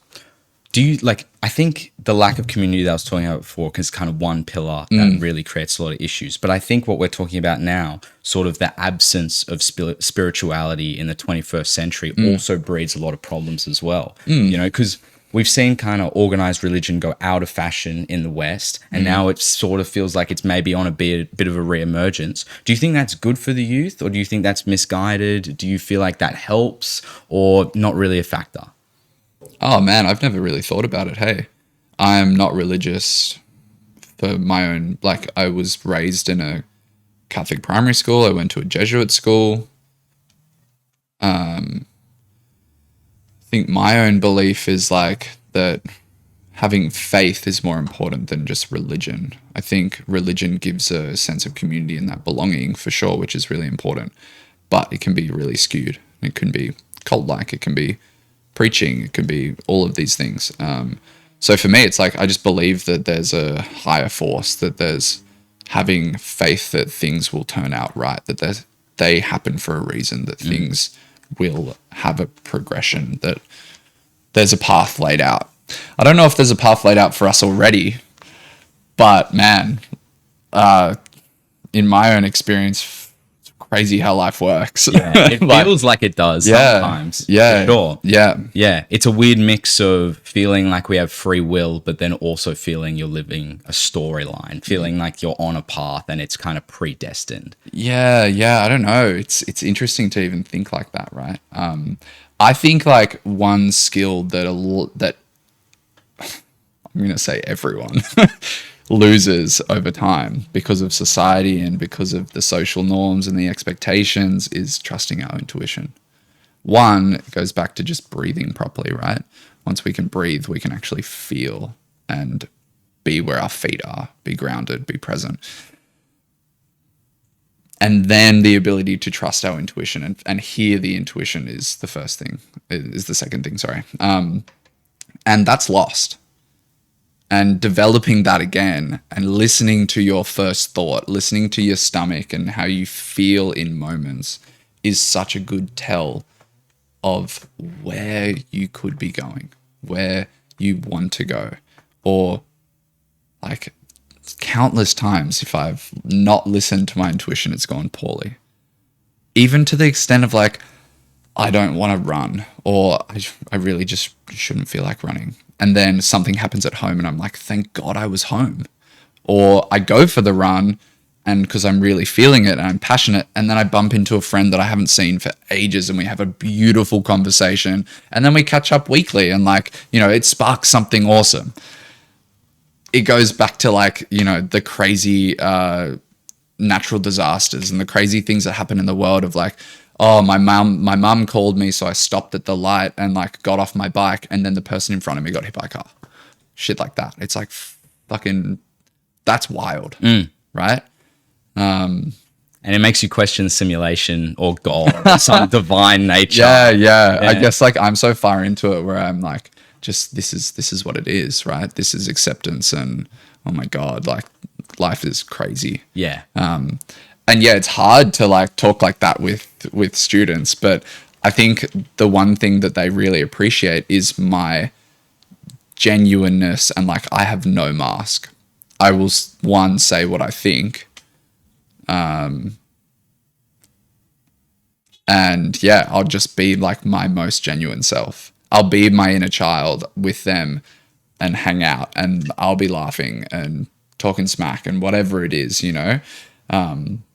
Do you I think the lack of community that I was talking about before is kind of one pillar that really creates a lot of issues. But I think what we're talking about now, sort of the absence of spirituality in the 21st century also breeds a lot of problems as well. You know, because we've seen kind of organized religion go out of fashion in the West, and now it sort of feels like it's maybe on a bit of a reemergence. Do you think that's good for the youth, or do you think that's misguided? Do you feel like that helps, or not really a factor? Oh man, I've never really thought about it. Hey, I'm not religious for my own, like I was raised in a Catholic primary school. I went to a Jesuit school. I think my own belief is like that having faith is more important than just religion. I think religion gives a sense of community and that belonging for sure, which is really important, but it can be really skewed. It can be cult-like, it can be preaching, it can be all of these things. So for me, it's like I just believe that there's a higher force, that there's having faith that things will turn out right, that they happen for a reason, that things will have a progression, that there's a path laid out. I don't know if there's a path laid out for us already, but man, in my own experience, crazy how life works. Yeah, it feels like it does sometimes. Yeah. For sure. Yeah. Yeah. It's a weird mix of feeling like we have free will, but then also feeling you're living a storyline, feeling like you're on a path and it's kind of predestined. Yeah. I don't know. It's interesting to even think like that, right? I think like one skill that I'm going to say everyone loses over time because of society and because of the social norms and the expectations is trusting our intuition. One, it goes back to just breathing properly, right? Once we can breathe, we can actually feel and be where our feet are, be grounded, be present. And then the ability to trust our intuition and hear the intuition is the first thing, is the second thing, sorry. And that's lost. And developing that again and listening to your first thought, listening to your stomach and how you feel in moments is such a good tell of where you could be going, where you want to go. Or like countless times, if I've not listened to my intuition, it's gone poorly. Even to the extent of like, I don't want to run, or I really just shouldn't feel like running. And then something happens at home and I'm like, thank God I was home. Or I go for the run and because I'm really feeling it and I'm passionate, and then I bump into a friend that I haven't seen for ages and we have a beautiful conversation, and then we catch up weekly and like, you know, it sparks something awesome. It goes back to like, you know, the crazy natural disasters and the crazy things that happen in the world of like, oh, my mum called me, so I stopped at the light and like got off my bike, and then the person in front of me got hit by a car. Shit like that. It's like fucking, that's wild, right? And it makes you question simulation or God, some divine nature. Yeah. I guess like I'm so far into it where I'm like, just this is what it is, right? This is acceptance, and oh my God, like life is crazy. Yeah. And yeah, it's hard to like talk like that with students, but I think the one thing that they really appreciate is my genuineness, and like I have no mask. I will say what I think, and yeah, I'll just be like my most genuine self. I'll be my inner child with them and hang out, and I'll be laughing and talking smack and whatever it is, you know.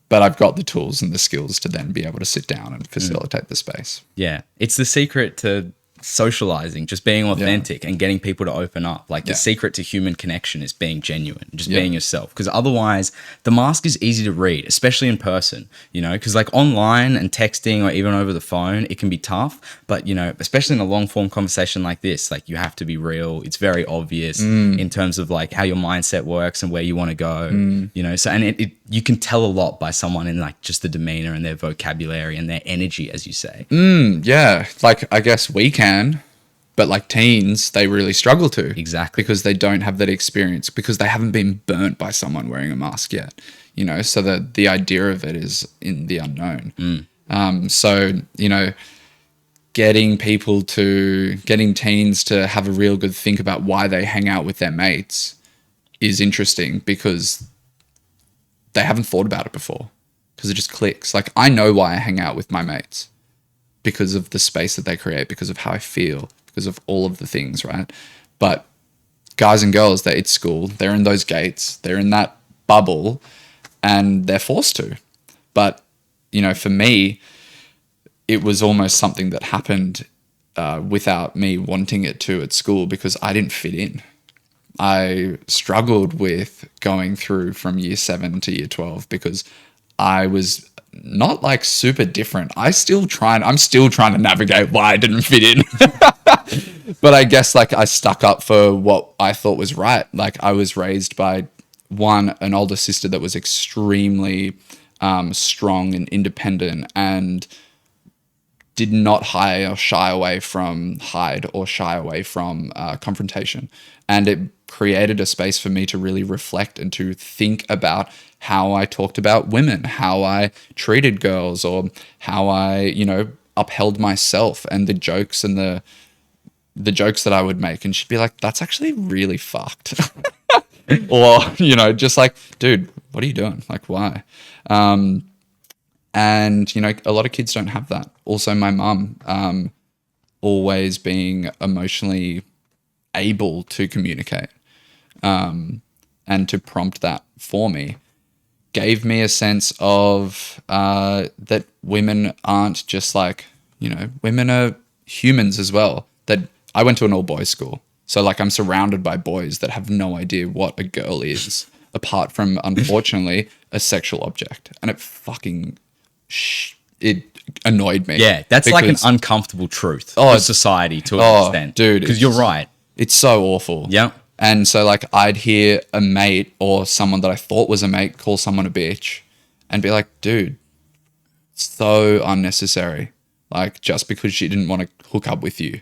But I've got the tools and the skills to then be able to sit down and facilitate the space. Yeah. It's the secret to socializing, just being authentic and getting people to open up. Like the secret to human connection is being genuine, just being yourself. Because otherwise the mask is easy to read, especially in person, you know, because like online and texting or even over the phone, it can be tough. But, you know, especially in a long form conversation like this, like you have to be real. It's very obvious in terms of like how your mindset works and where you want to go, you know. So, and you can tell a lot by someone in like just the demeanor and their vocabulary and their energy, as you say. Yeah. Like I guess we can. But like teens, they really struggle to. Exactly. Because they don't have that experience, because they haven't been burnt by someone wearing a mask yet, you know, so that the idea of it is in the unknown. So, you know, getting teens to have a real good think about why they hang out with their mates is interesting, because they haven't thought about it before, because it just clicks. Like I know why I hang out with my mates. Because of the space that they create, because of how I feel, because of all of the things, right? But guys and girls, they're at school, they're in those gates, they're in that bubble, and they're forced to. But, you know, for me, it was almost something that happened without me wanting it to at school, because I didn't fit in. I struggled with going through from year 7 to year 12 because I was not like super different. I'm still trying to navigate why I didn't fit in. But I guess like I stuck up for what I thought was right. Like I was raised by an older sister that was extremely strong and independent, and did not hide or shy away from confrontation. And it created a space for me to really reflect and to think about how I talked about women, how I treated girls, or how I, you know, upheld myself, and the jokes and the jokes that I would make. And she'd be like, that's actually really fucked. Or, you know, just like, dude, what are you doing? Like, why? And, you know, a lot of kids don't have that. Also, my mum, always being emotionally able to communicate and to prompt that for me, gave me a sense of that women aren't just like, you know, women are humans as well. That I went to an all-boys school. So, like, I'm surrounded by boys that have no idea what a girl is, apart from, unfortunately, a sexual object. And it fucking... it annoyed me. Yeah, that's like an uncomfortable truth for society to an extent. Dude. Because you're right. It's so awful. Yeah. And so, like, I'd hear a mate or someone that I thought was a mate call someone a bitch and be like, dude, so unnecessary. Like, just because she didn't want to hook up with you.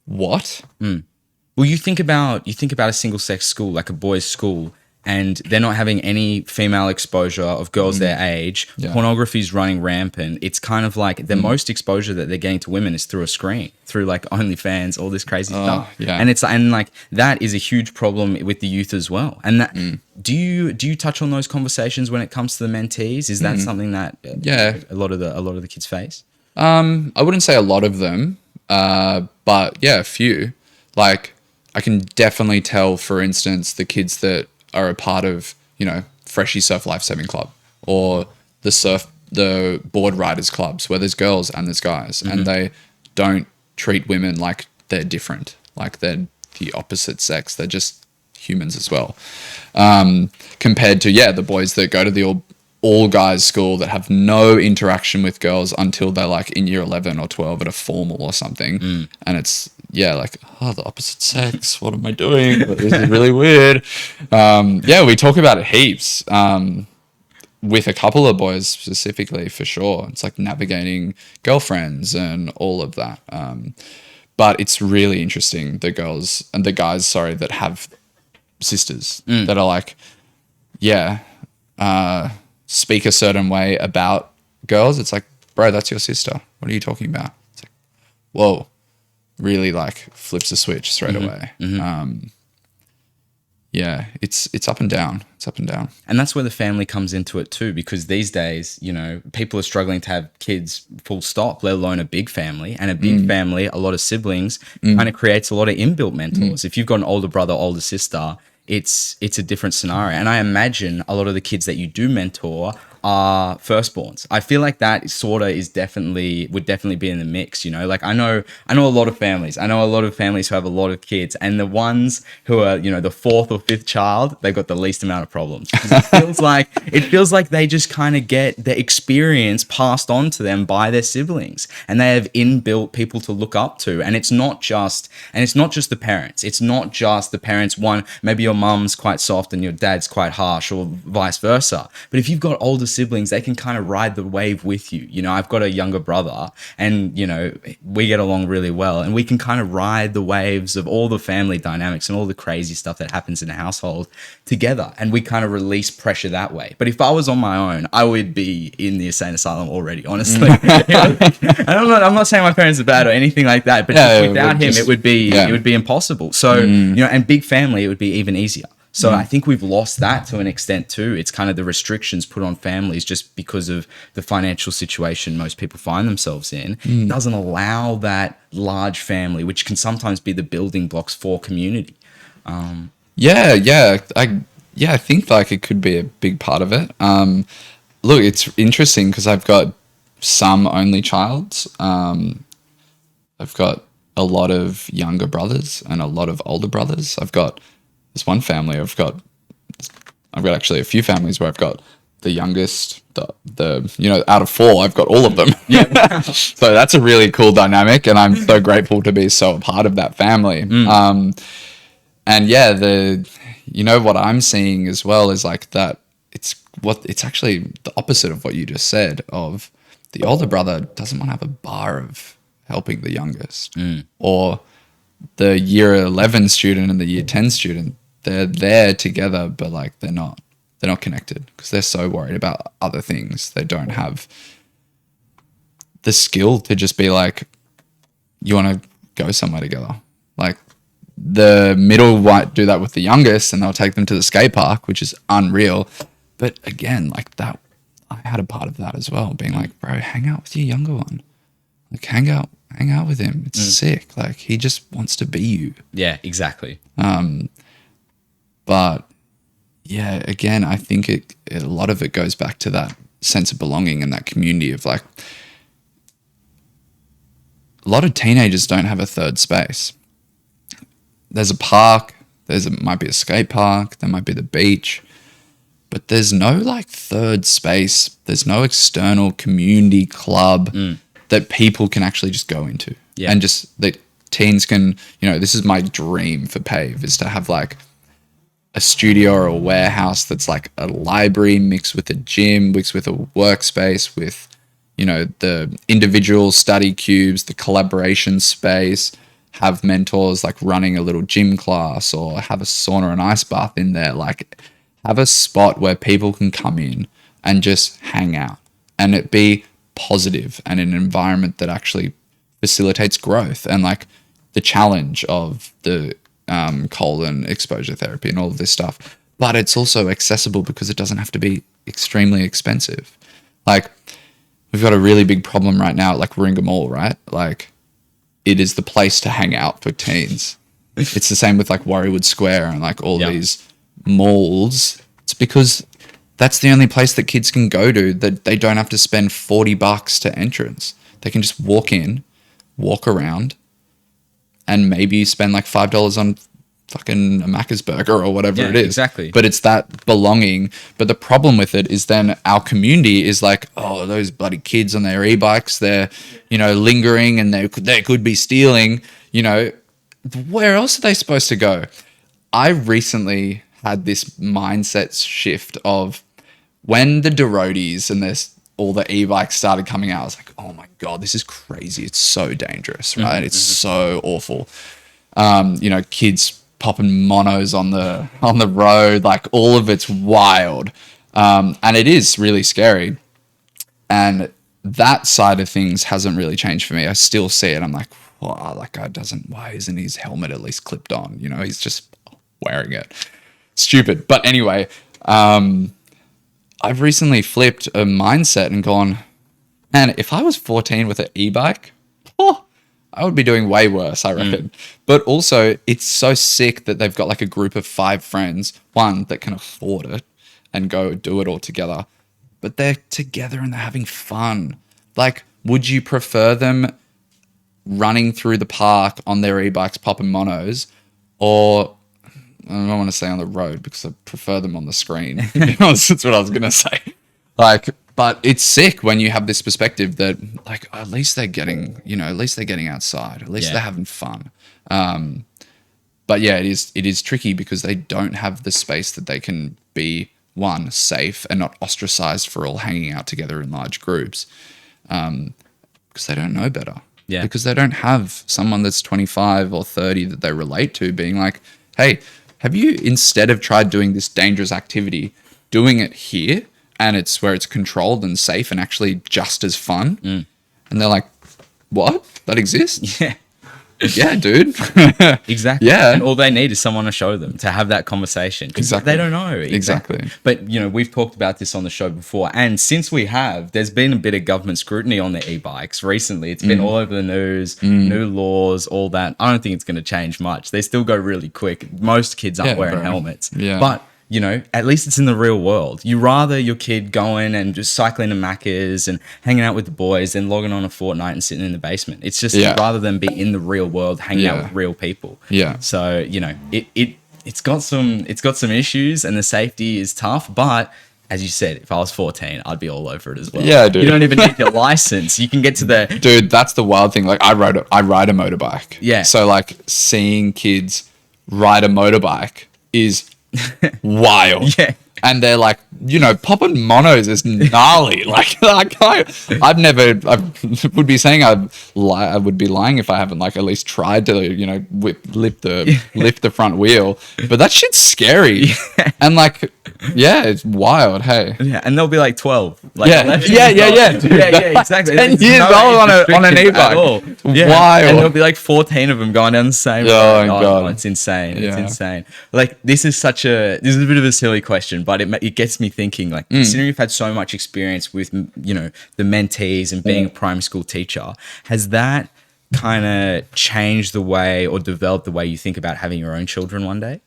What? Well, you think about a single sex school, like a boys' school, and they're not having any female exposure of girls their age. Yeah. Pornography's running rampant. It's kind of like the most exposure that they're getting to women is through a screen, through like OnlyFans, all this crazy stuff. Yeah. And like that is a huge problem with the youth as well. And that do you touch on those conversations when it comes to the mentees? Is that something that a lot of the kids face? I wouldn't say a lot of them, but yeah, a few. Like, I can definitely tell, for instance, the kids that are a part of, you know, Freshie Surf Lifesaving Club, or the board riders clubs, where there's girls and there's guys, and they don't treat women like they're different, like they're the opposite sex. They're just humans as well. Compared to, the boys that go to the all guys school that have no interaction with girls until they're like in year 11 or 12 at a formal or something. And it's, like, the opposite sex. What am I doing? This is really weird. We talk about it heaps with a couple of boys specifically, for sure. It's like navigating girlfriends and all of that. But it's really interesting, the guys that have sisters that are like, speak a certain way about girls. It's like, bro, that's your sister. What are you talking about? It's like, whoa, really like flips the switch straight away. It's up and down. It's up and down. And that's where the family comes into it too, because these days, you know, people are struggling to have kids full stop, let alone a big family. And a big family, a lot of siblings, kind of creates a lot of inbuilt mentors. If you've got an older brother, older sister, it's a different scenario. And I imagine a lot of the kids that you do mentor are firstborns. I feel like that sort of would definitely be in the mix, you know? Like I know a lot of families. I know a lot of families who have a lot of kids, and the ones who are, you know, the fourth or fifth child, they've got the least amount of problems. It feels like they just kind of get the experience passed on to them by their siblings, and they have inbuilt people to look up to. And it's not just the parents. It's not just the parents. One, maybe your mum's quite soft and your dad's quite harsh, or vice versa. But if you've got older siblings, they can kind of ride the wave with you. You know, I've got a younger brother, and, you know, we get along really well, and we can kind of ride the waves of all the family dynamics and all the crazy stuff that happens in a household together, and we kind of release pressure that way. But if I was on my own, I would be in the insane asylum already, honestly. And I'm not saying my parents are bad or anything like that, but without him, it would be impossible. So, you know, and big family, it would be even easier. So I think we've lost that to an extent too. It's kind of the restrictions put on families just because of the financial situation most people find themselves in. It doesn't allow that large family, which can sometimes be the building blocks for community. I think like it could be a big part of it. Look, it's interesting because I've got some only childs. I've got a lot of younger brothers and a lot of older brothers. I've got this one family. I've got actually a few families where I've got the youngest, the out of 4, I've got all of them. Yeah. So that's a really cool dynamic, and I'm so grateful to be so a part of that family. And yeah, what I'm seeing as well is like that. It's actually the opposite of what you just said. Of the older brother doesn't want to have a bar of helping the youngest, or the year 11 student and the year 10 student. They're there together, but like they're not connected because they're so worried about other things. They don't have the skill to just be like, you want to go somewhere together. Like the middle might do that with the youngest, and they'll take them to the skate park, which is unreal. But again, like that, I had a part of that as well, being like, bro, hang out with your younger one. Like hang out with him. It's sick. Like he just wants to be you. Yeah, exactly. But yeah, again, I think a lot of it goes back to that sense of belonging and that community of like, a lot of teenagers don't have a third space. There's a park, might be a skate park, there might be the beach, but there's no like third space. There's no external community club that people can actually just go into. Yeah. And just that teens can, this is my dream for PAVE, is to have like a studio or a warehouse that's like a library mixed with a gym, mixed with a workspace, with, the individual study cubes, the collaboration space, have mentors like running a little gym class, or have a sauna and ice bath in there. Like have a spot where people can come in and just hang out, and it be positive and an environment that actually facilitates growth and like the challenge of the colon exposure therapy and all of this stuff. But it's also accessible because it doesn't have to be extremely expensive. Like we've got a really big problem right now at like Warringah Mall, right? Like it is the place to hang out for teens. It's the same with like Warriewood Square and like all these malls. It's because that's the only place that kids can go to that they don't have to spend $40 to entrance. They can just walk in, walk around, and maybe spend like $5 on fucking a Macca's burger or whatever it is. Exactly. But it's that belonging. But the problem with it is then our community is like, oh, those bloody kids on their e-bikes, they're, lingering and they could be stealing, where else are they supposed to go? I recently had this mindset shift of when the Dorotis and all the e-bikes started coming out, I was like, oh my God, this is crazy. It's so dangerous, right? It's so awful. Kids popping monos on the road, like all of it's wild. And it is really scary. And that side of things hasn't really changed for me. I still see it. I'm like, wow, that guy why isn't his helmet at least clipped on? He's just wearing it. Stupid. But anyway, I've recently flipped a mindset and gone, man, if I was 14 with an e-bike, I would be doing way worse, I reckon. But also, it's so sick that they've got like a group of 5 friends, one that can afford it and go do it all together. But they're together and they're having fun. Like, would you prefer them running through the park on their e-bikes, popping monos, or I don't want to say on the road because I prefer them on the screen. That's what I was going to say. Like, but it's sick when you have this perspective that like, at least they're getting, at least they're getting outside. At least they're having fun. But yeah, it is tricky because they don't have the space that they can be, one, safe and not ostracized for all hanging out together in large groups. Because they don't know better. Yeah. Because they don't have someone that's 25 or 30 that they relate to being like, hey, have you, instead of tried doing this dangerous activity, doing it here, and it's where it's controlled and safe and actually just as fun? And they're like, what? That exists? Yeah. Yeah, dude. Exactly. Yeah. And all they need is someone to show them, to have that conversation. 'Cause Exactly. they don't know. Exactly. But, you know, we've talked about this on the show before. And since we have, there's been a bit of government scrutiny on the e-bikes recently. It's been all over the news, new laws, all that. I don't think it's going to change much. They still go really quick. Most kids aren't Yeah, wearing bro. helmets. Yeah. But, you know, at least it's in the real world. You rather your kid going and just cycling to Macca's and hanging out with the boys than logging on a Fortnite and sitting in the basement. It's just Yeah. rather than be in the real world, hanging out Yeah. with real people. Yeah. So, you know, it's got some issues and the safety is tough, but as you said, if I was 14, I'd be all over it as well. Yeah, dude. You don't even need your license. You can get to the Dude, that's the wild thing. Like I ride a motorbike. Yeah. So like seeing kids ride a motorbike is wild. Yeah. And they're like, you know, popping monos is gnarly. Like I would be saying I would be lying if I haven't like at least tried to, you know, lift the front wheel. But that shit's scary. And like, yeah, it's wild. Hey. Yeah, and they'll be like 12. Like Yeah. 11 Yeah, years yeah, old. yeah, dude. Yeah, exactly. 10 There's years no old age on an restriction e-bike. at all. Yeah. Wild. And there'll be like 14 of them going down the same Oh, road. my God. It's insane. It's Yeah. insane. Like this is a bit of a silly question, but it gets me thinking. Like considering you've had so much experience with, you know, the mentees and being a primary school teacher, has that kind of changed the way or developed the way you think about having your own children one day?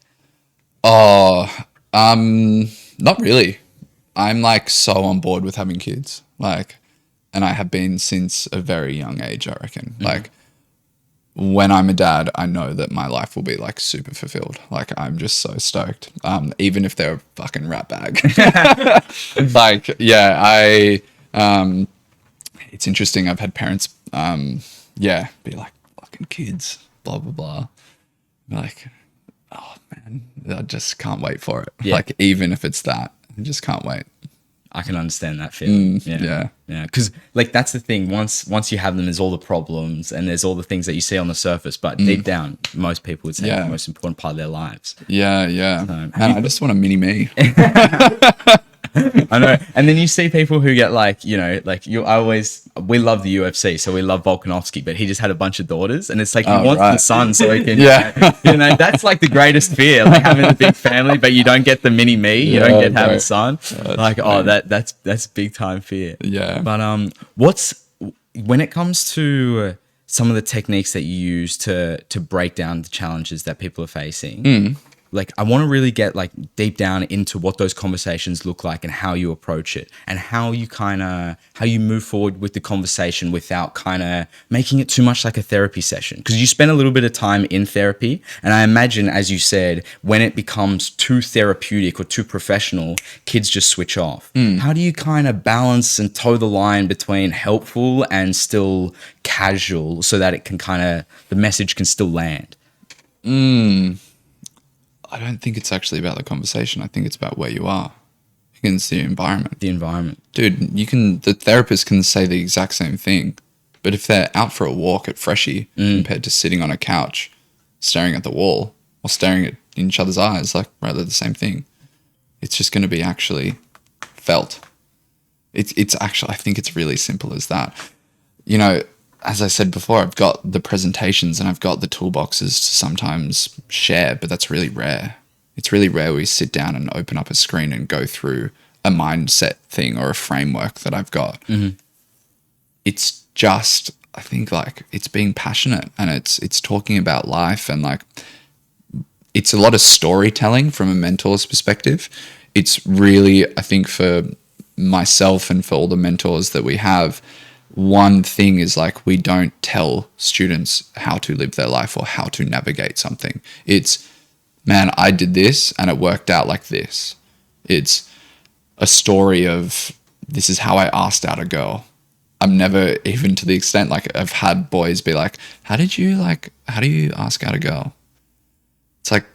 Oh, not really. I'm like so on board with having kids. Like, and I have been since a very young age, I reckon. Like, when I'm a dad, I know that my life will be like super fulfilled. Like, I'm just so stoked. Even if they're a fucking rat bag. Like, yeah, it's interesting. I've had parents, be like, fucking kids, blah, blah, blah. Like, oh man, I just can't wait for it. Yeah. Like, even if it's that, I just can't wait. I can understand that feeling. yeah. Because like that's the thing. Once you have them, there's all the problems and there's all the things that you see on the surface, but deep down, most people would say Yeah. the most important part of their lives. Yeah. Man, I just want a mini me. I know. And then you see people who get like, you know, like we love the UFC, so we love Volkanovski, but he just had a bunch of daughters, and it's like he wants the son so he can, Yeah. you know, that's like the greatest fear, like having a big family, but you don't get the mini me, you don't get to have a son. Like, oh, that's big time fear. Yeah. But when it comes to some of the techniques that you use to break down the challenges that people are facing, like I want to really get like deep down into what those conversations look like and how you approach it and how you move forward with the conversation without kind of making it too much like a therapy session, because you spend a little bit of time in therapy, and I imagine, as you said, when it becomes too therapeutic or too professional, kids just switch off. How do you kind of balance and toe the line between helpful and still casual so that it can the message can still land? I don't think it's actually about the conversation. I think it's about where you are. It's the environment. The environment. Dude, the therapist can say the exact same thing, but if they're out for a walk at Freshie compared to sitting on a couch, staring at the wall or staring at each other's eyes, like rather the same thing, it's just going to be actually felt. It's actually, I think it's really simple as that. You know, as I said before, I've got the presentations and I've got the toolboxes to sometimes share, but that's really rare. It's really rare we sit down and open up a screen and go through a mindset thing or a framework that I've got. It's just, I think like it's being passionate and it's talking about life, and like it's a lot of storytelling from a mentor's perspective. It's really, I think for myself and for all the mentors that we have, one thing is like we don't tell students how to live their life or how to navigate something. It's, man, I did this and it worked out like this. It's a story of this is how I asked out a girl. I'm never even to the extent like I've had boys be like, how do you ask out a girl? It's like,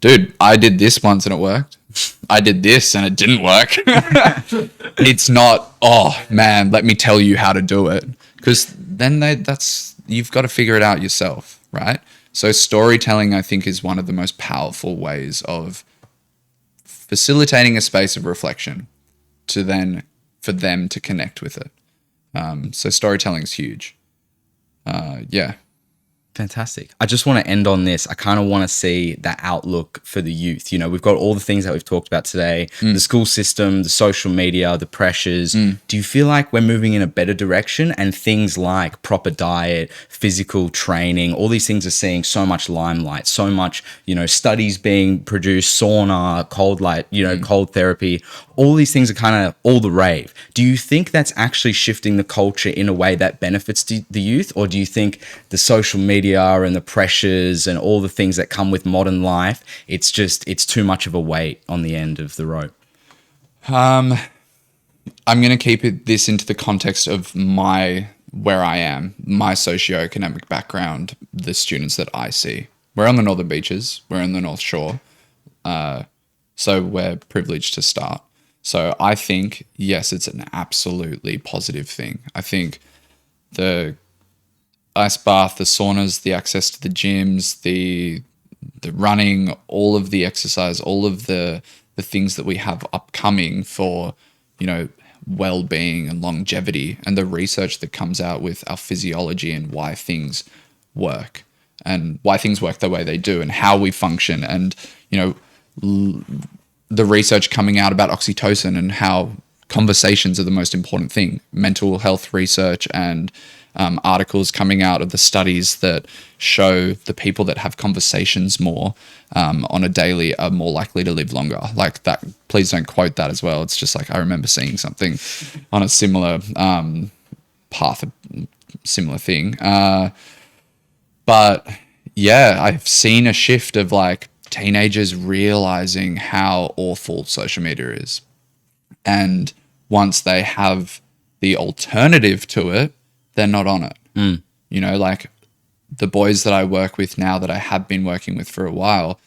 dude, I did this once and it worked. I did this and it didn't work. It's not, oh man, let me tell you how to do it. Because then you've got to figure it out yourself, right? So storytelling, I think, is one of the most powerful ways of facilitating a space of reflection for them to connect with it. So storytelling is huge. Yeah. Fantastic. I just want to end on this. I kind of want to see that outlook for the youth. You know, we've got all the things that we've talked about today, the school system, the social media, the pressures. Do you feel like we're moving in a better direction, and things like proper diet, physical training, all these things are seeing so much limelight, so much, you know, studies being produced, sauna, cold light, you know, cold therapy, all these things are kind of all the rave. Do you think that's actually shifting the culture in a way that benefits the youth? Or do you think the social media and the pressures and all the things that come with modern life, it's too much of a weight on the end of the rope? I'm going to keep this into the context of where I am, my socioeconomic background, the students that I see. We're on the Northern Beaches, we're on the North Shore, so we're privileged to start. So I think, yes, it's an absolutely positive thing. I think the ice bath, the saunas, the access to the gyms, the running, all of the exercise, all of the things that we have upcoming for, you know, well-being and longevity, and the research that comes out with our physiology and why things work the way they do and how we function, and, you know, the research coming out about oxytocin and how conversations are the most important thing, mental health research, and articles coming out of the studies that show the people that have conversations more on a daily are more likely to live longer. Like that, please don't quote that as well. It's just like, I remember seeing something on a similar path, a similar thing. But yeah, I've seen a shift of like teenagers realizing how awful social media is. And once they have the alternative to it, they're not on it. You know, like the boys that I work with now, that I have been working with for a while,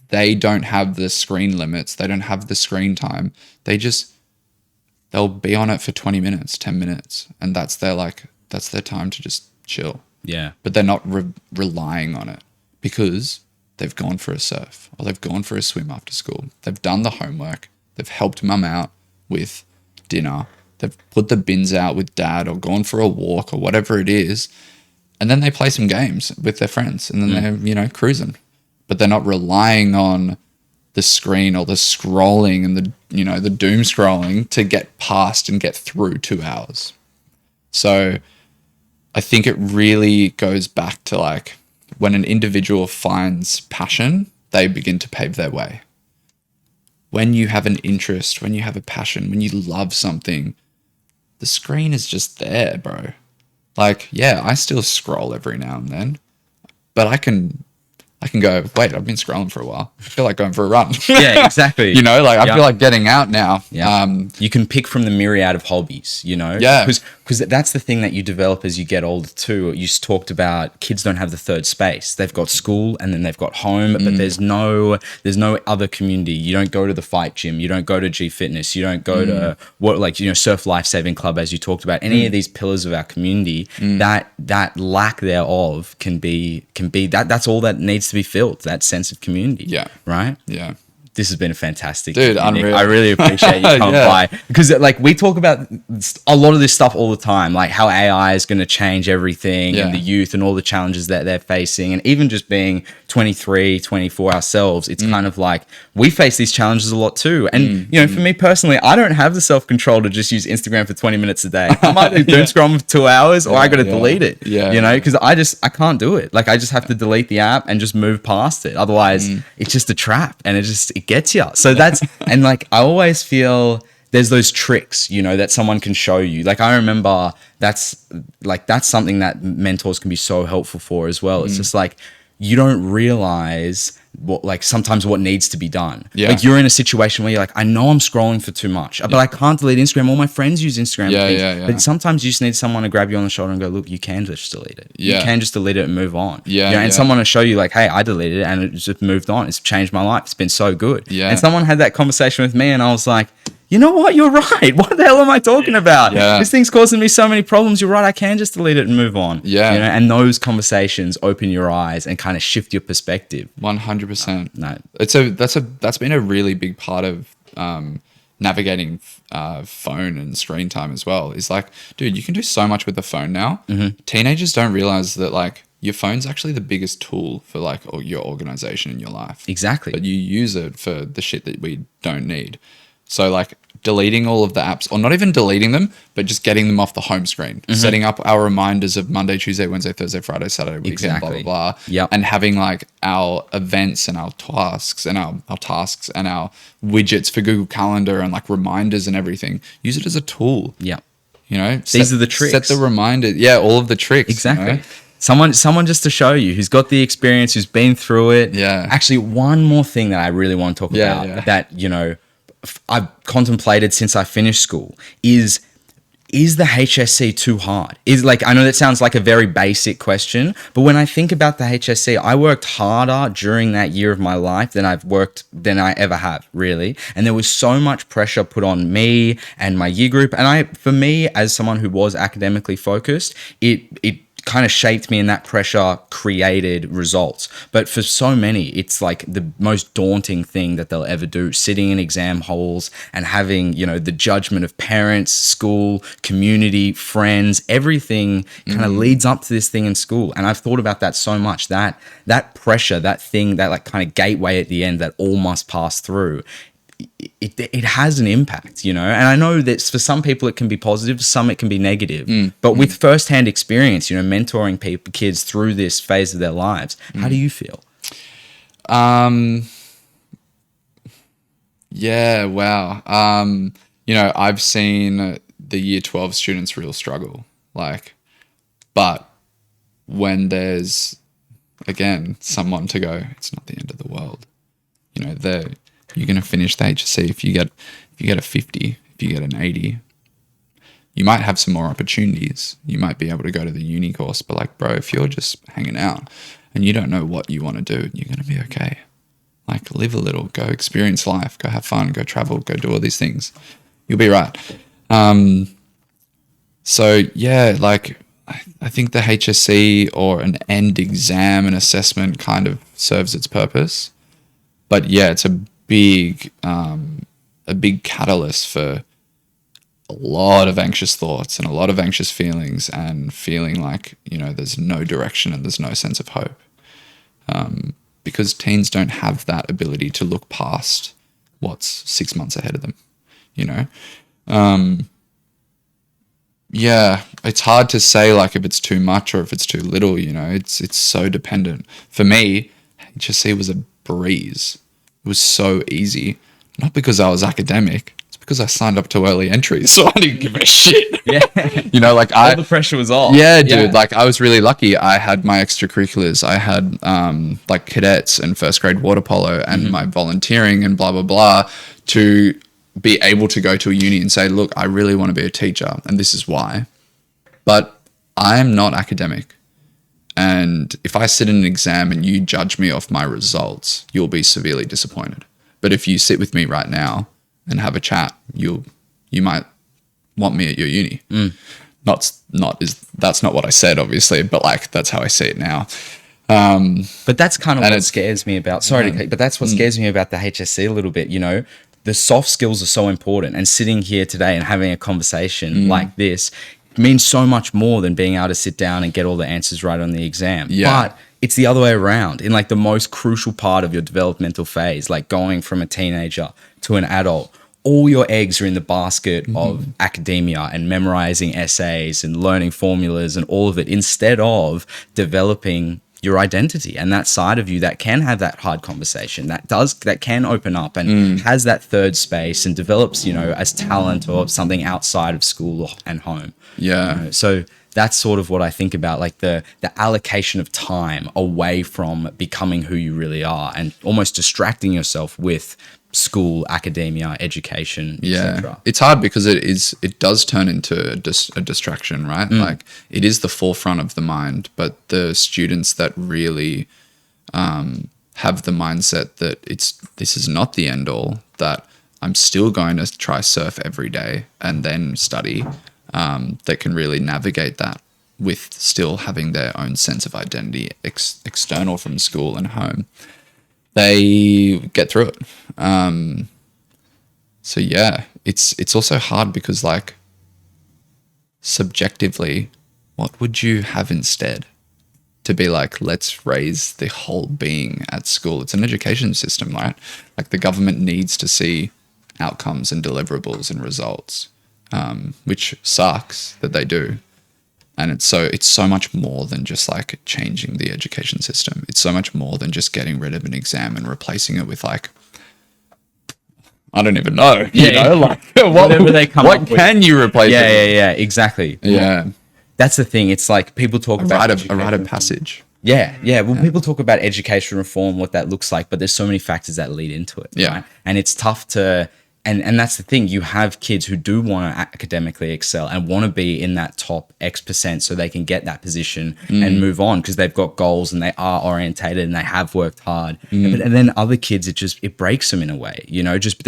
they don't have the screen limits. They don't have the screen time. They'll be on it for 20 minutes, 10 minutes. And that's their time to just chill. Yeah. But they're not relying on it because they've gone for a surf or they've gone for a swim after school. They've done the homework. They've helped mum out with dinner. They've put the bins out with dad or gone for a walk or whatever it is. And then they play some games with their friends and then they're, you know, cruising. But they're not relying on the screen or the scrolling and the, you know, the doom scrolling to get past and get through 2 hours. So I think it really goes back to like when an individual finds passion, they begin to pave their way. When you have an interest, when you have a passion, when you love something, the screen is just there, bro. Like, yeah, I still scroll every now and then, but I can go, wait, I've been scrolling for a while. I feel like going for a run. Yeah, exactly. You know, like I feel like getting out now. Yeah. You can pick from the myriad of hobbies, you know? Yeah. Because that's the thing that you develop as you get older too. You just talked about kids don't have the third space. They've got school and then they've got home, but there's no other community. You don't go to the fight gym. You don't go to G Fitness. You don't go to Surf Life Saving Club, as you talked about. Any of these pillars of our community, that lack thereof can be that's all that needs to be filled, that sense of community. Yeah. Right? Yeah. This has been a fantastic dude, Nick. unreal. I really appreciate you coming by, because like we talk about a lot of this stuff all the time, like how AI is going to change everything and the youth and all the challenges that they're facing. And even just being 23, 24 ourselves, it's kind of like we face these challenges a lot too. And, you know, for me personally, I don't have the self-control to just use Instagram for 20 minutes a day. I might doom scroll for 2 hours or I got to delete it, you know, because I can't do it. Like I just have to delete the app and just move past it. Otherwise it's just a trap and it gets you. So that's, and like, I always feel there's those tricks, you know, that someone can show you. Like I remember that's something that mentors can be so helpful for as well. It's just like, you don't realize sometimes what needs to be done. Yeah. Like you're in a situation where you're like, I know I'm scrolling for too much, but I can't delete Instagram. All my friends use Instagram. But sometimes you just need someone to grab you on the shoulder and go, look, you can just delete it. You can just delete it and move on. And someone to show you like, hey, I deleted it and it just moved on. It's changed my life. It's been so good. And someone had that conversation with me and I was like, you know what? You're right. What the hell am I talking about? This thing's causing me so many problems. You're right. I can just delete it and move on. You know? And those conversations open your eyes and kind of shift your perspective. 100%. No. That's been a really big part of navigating phone and screen time as well. Is like, dude, you can do so much with the phone now. Teenagers don't realize that like your phone's actually the biggest tool for like your organization in your life. Exactly. But you use it for the shit that we don't need. So like deleting all of the apps, or not even deleting them, but just getting them off the home screen, setting up our reminders of Monday, Tuesday, Wednesday, Thursday, Friday, Saturday, weekend, Exactly. blah, blah, blah. Yep. And having like our events and our tasks and our widgets for Google Calendar and like reminders and everything. Use it as a tool. Yeah. You know, These are the tricks. Set the reminder. Yeah, all of the tricks. Exactly. You know? Someone just to show you who's got the experience, who's been through it. Yeah. Actually, one more thing that I really want to talk about that, you know, I've contemplated since I finished school is the HSC too hard? Is like, I know that sounds like a very basic question, but when I think about the HSC, I worked harder during that year of my life than I ever have, really. And there was so much pressure put on me and my year group. And for me, as someone who was academically focused, it kind of shaped me, and that pressure created results. But for so many, it's like the most daunting thing that they'll ever do, sitting in exam halls and having, you know, the judgment of parents, school, community, friends, everything kind of leads up to this thing in school. And I've thought about that so much, that pressure, that thing, that like kind of gateway at the end that all must pass through. It has an impact, you know, and I know that for some people it can be positive, some it can be negative. But with firsthand experience, you know, mentoring kids through this phase of their lives, how do you feel? Yeah, wow. You know, I've seen the year 12 students real struggle, like, but when there's, again, someone to go, it's not the end of the world. You know, you're going to finish the HSC. If you get a 50, if you get an 80, you might have some more opportunities. You might be able to go to the uni course, but like, bro, if you're just hanging out and you don't know what you want to do, you're going to be okay. Like, live a little, go experience life, go have fun, go travel, go do all these things. You'll be right. So yeah, like, I think the HSC or an end exam and assessment kind of serves its purpose. But yeah, it's a big catalyst for a lot of anxious thoughts and a lot of anxious feelings, and feeling like, you know, there's no direction and there's no sense of hope, because teens don't have that ability to look past what's 6 months ahead of them, you know. Yeah, it's hard to say like if it's too much or if it's too little, you know. It's so dependent. For me, HSC was a breeze. It was so easy, not because I was academic. It's because I signed up to early entry, so I didn't give a shit. Yeah. You know, like All the pressure was off. Yeah, dude. Like, I was really lucky. I had my extracurriculars. I had like cadets and first grade water polo and my volunteering and blah, blah, blah, to be able to go to a uni and say, look, I really want to be a teacher and this is why. But I'm not academic. And if I sit in an exam and you judge me off my results, you'll be severely disappointed. But if you sit with me right now and have a chat, you might want me at your uni. That's not what I said, obviously, but like, that's how I see it now. But that's kind of what scares me about. But that's what scares me about the HSC a little bit. You know, the soft skills are so important, and sitting here today and having a conversation like this means so much more than being able to sit down and get all the answers right on the exam. But it's the other way around. In like the most crucial part of your developmental phase, like going from a teenager to an adult, all your eggs are in the basket of academia and memorizing essays and learning formulas and all of it, instead of developing your identity and that side of you that can have that hard conversation, that can open up and has that third space and develops, you know, as talent or something outside of school and home. Yeah. You know? So that's sort of what I think about, like the allocation of time away from becoming who you really are and almost distracting yourself with school, academia, education, etc. It's hard because it does turn into a distraction, right? Like, it is the forefront of the mind, but the students that really have the mindset that this is not the end all, that I'm still going to try surf every day and then study, that can really navigate that with still having their own sense of identity external from school and home, they get through it. So yeah, it's also hard because, like, subjectively, what would you have instead? to be like, let's raise the whole being at school. It's an education system, right? Like the government needs to see outcomes and deliverables and results, which sucks that they do. And it's so much more than just like changing the education system. It's so much more than just getting rid of an exam and replacing it with like, I don't even know. Like whatever they come up with. What can you replace it with? Yeah, exactly. Yeah. That's the thing. It's like people talk about a rite of passage. Yeah. Well, people talk about education reform, what that looks like, but there's so many factors that lead into it. Yeah. Right? And it's tough to, and that's the thing. You have kids who do want to academically excel and want to be in that top X% so they can get that position and move on because they've got goals and they are orientated and they have worked hard. And then other kids, it breaks them in a way, just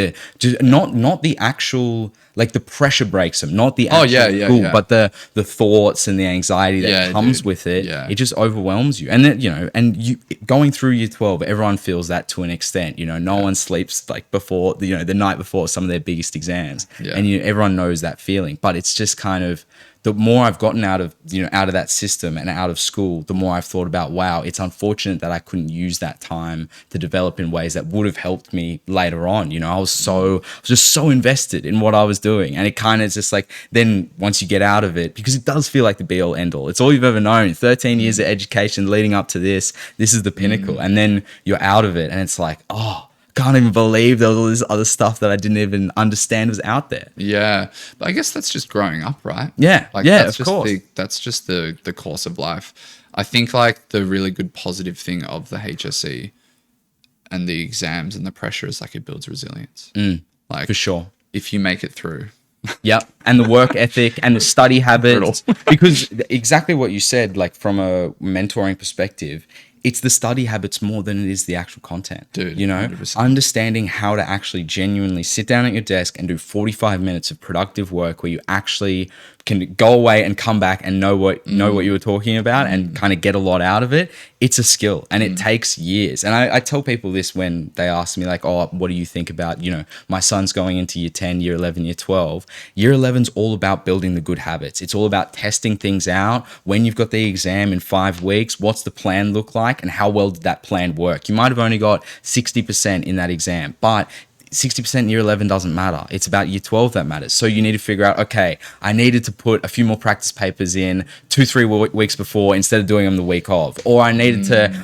not the actual, like the pressure breaks them, not the actual school, but the thoughts and the anxiety that comes with it. Yeah. It just overwhelms you. And then, and you going through year 12, everyone feels that to an extent, no one sleeps like before, the night before some of their biggest exams. Yeah. And everyone knows that feeling, but it's just kind of, the more I've gotten out of that system and out of school, the more I've thought about, wow, it's unfortunate that I couldn't use that time to develop in ways that would have helped me later on. I was just so invested in what I was doing. And it kind of just like, then once you get out of it, because it does feel like the be all end all, it's all you've ever known, 13 years of education leading up to this is the pinnacle. And then you're out of it and it's like, oh, can't even believe there was all this other stuff that I didn't even understand was out there. Yeah. But I guess that's just growing up, right? Yeah. Like of course. That's just the course of life. I think like the really good positive thing of the HSC and the exams and the pressure is like it builds resilience. Like For sure. If you make it through. Yep. And the work ethic and the study habits. Because exactly what you said, like from a mentoring perspective, it's the study habits more than it is the actual content. Dude, 100%. Understanding how to actually genuinely sit down at your desk and do 45 minutes of productive work where you actually can go away and come back and know what you were talking about and kind of get a lot out of it. It's a skill and it takes years. And I tell people this when they ask me like, oh, what do you think about, my son's going into year 10, year 11, year 12. Year 11's all about building the good habits. It's all about testing things out. When you've got the exam in 5 weeks, what's the plan look like and how well did that plan work? You might have only got 60% in that exam, but 60% in year 11 doesn't matter. It's about year 12 that matters. So you need to figure out, okay, I needed to put a few more practice papers in 2-3 weeks before instead of doing them the week of. Or I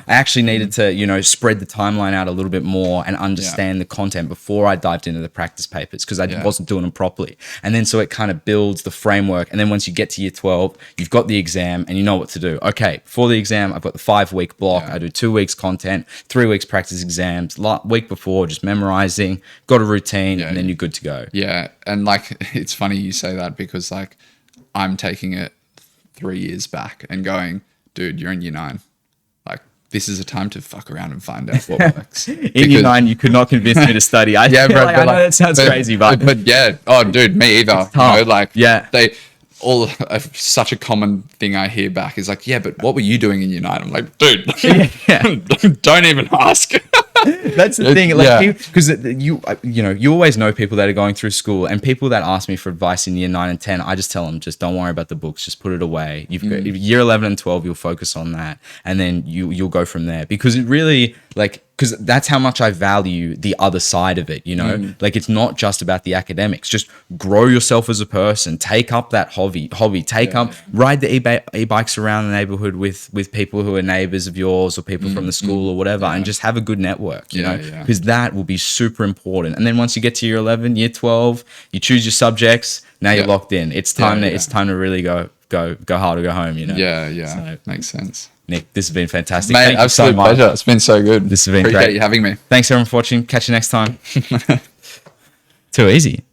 actually needed to, spread the timeline out a little bit more and understand the content before I dived into the practice papers because I wasn't doing them properly. And then so it kind of builds the framework. And then once you get to year 12, you've got the exam and you know what to do. Okay, for the exam, I've got the 5-week block. I do 2 weeks content, 3 weeks practice exams, week before just memorizing, got a routine, and then you're good to go. Yeah. And like, it's funny you say that because like I'm taking it 3 years back and going, dude, you're in year 9. Like, this is a time to fuck around and find out what works. In year 9, you could not convince me to study. I know that sounds crazy, but yeah. Oh, dude, me either. They all such a common ththing I hear back is like, yeah, but what were you doing in year 9? I'm like, dude, don't even ask. That's the thing, like, because you always know people that are going through school, and people that ask me for advice in year 9 and 10, I just tell them, just don't worry about the books, just put it away. You've got year 11 and 12, you'll focus on that, and then you'll go from there, because it really, like, because that's how much I value the other side of it, like, it's not just about the academics. Just grow yourself as a person, take up that hobby, ride the e-bikes around the neighborhood with people who are neighbors of yours or people from the school or whatever, and just have a good network, because that will be super important. And then once you get to year 11, year 12, you choose your subjects, now you're locked in. It's time to really go hard or go home, So, makes sense. Nick, this has been fantastic. Mate, absolute pleasure. It's been so good. This has been Appreciate great. you having me. Thanks everyone for watching. Catch you next time. Too easy.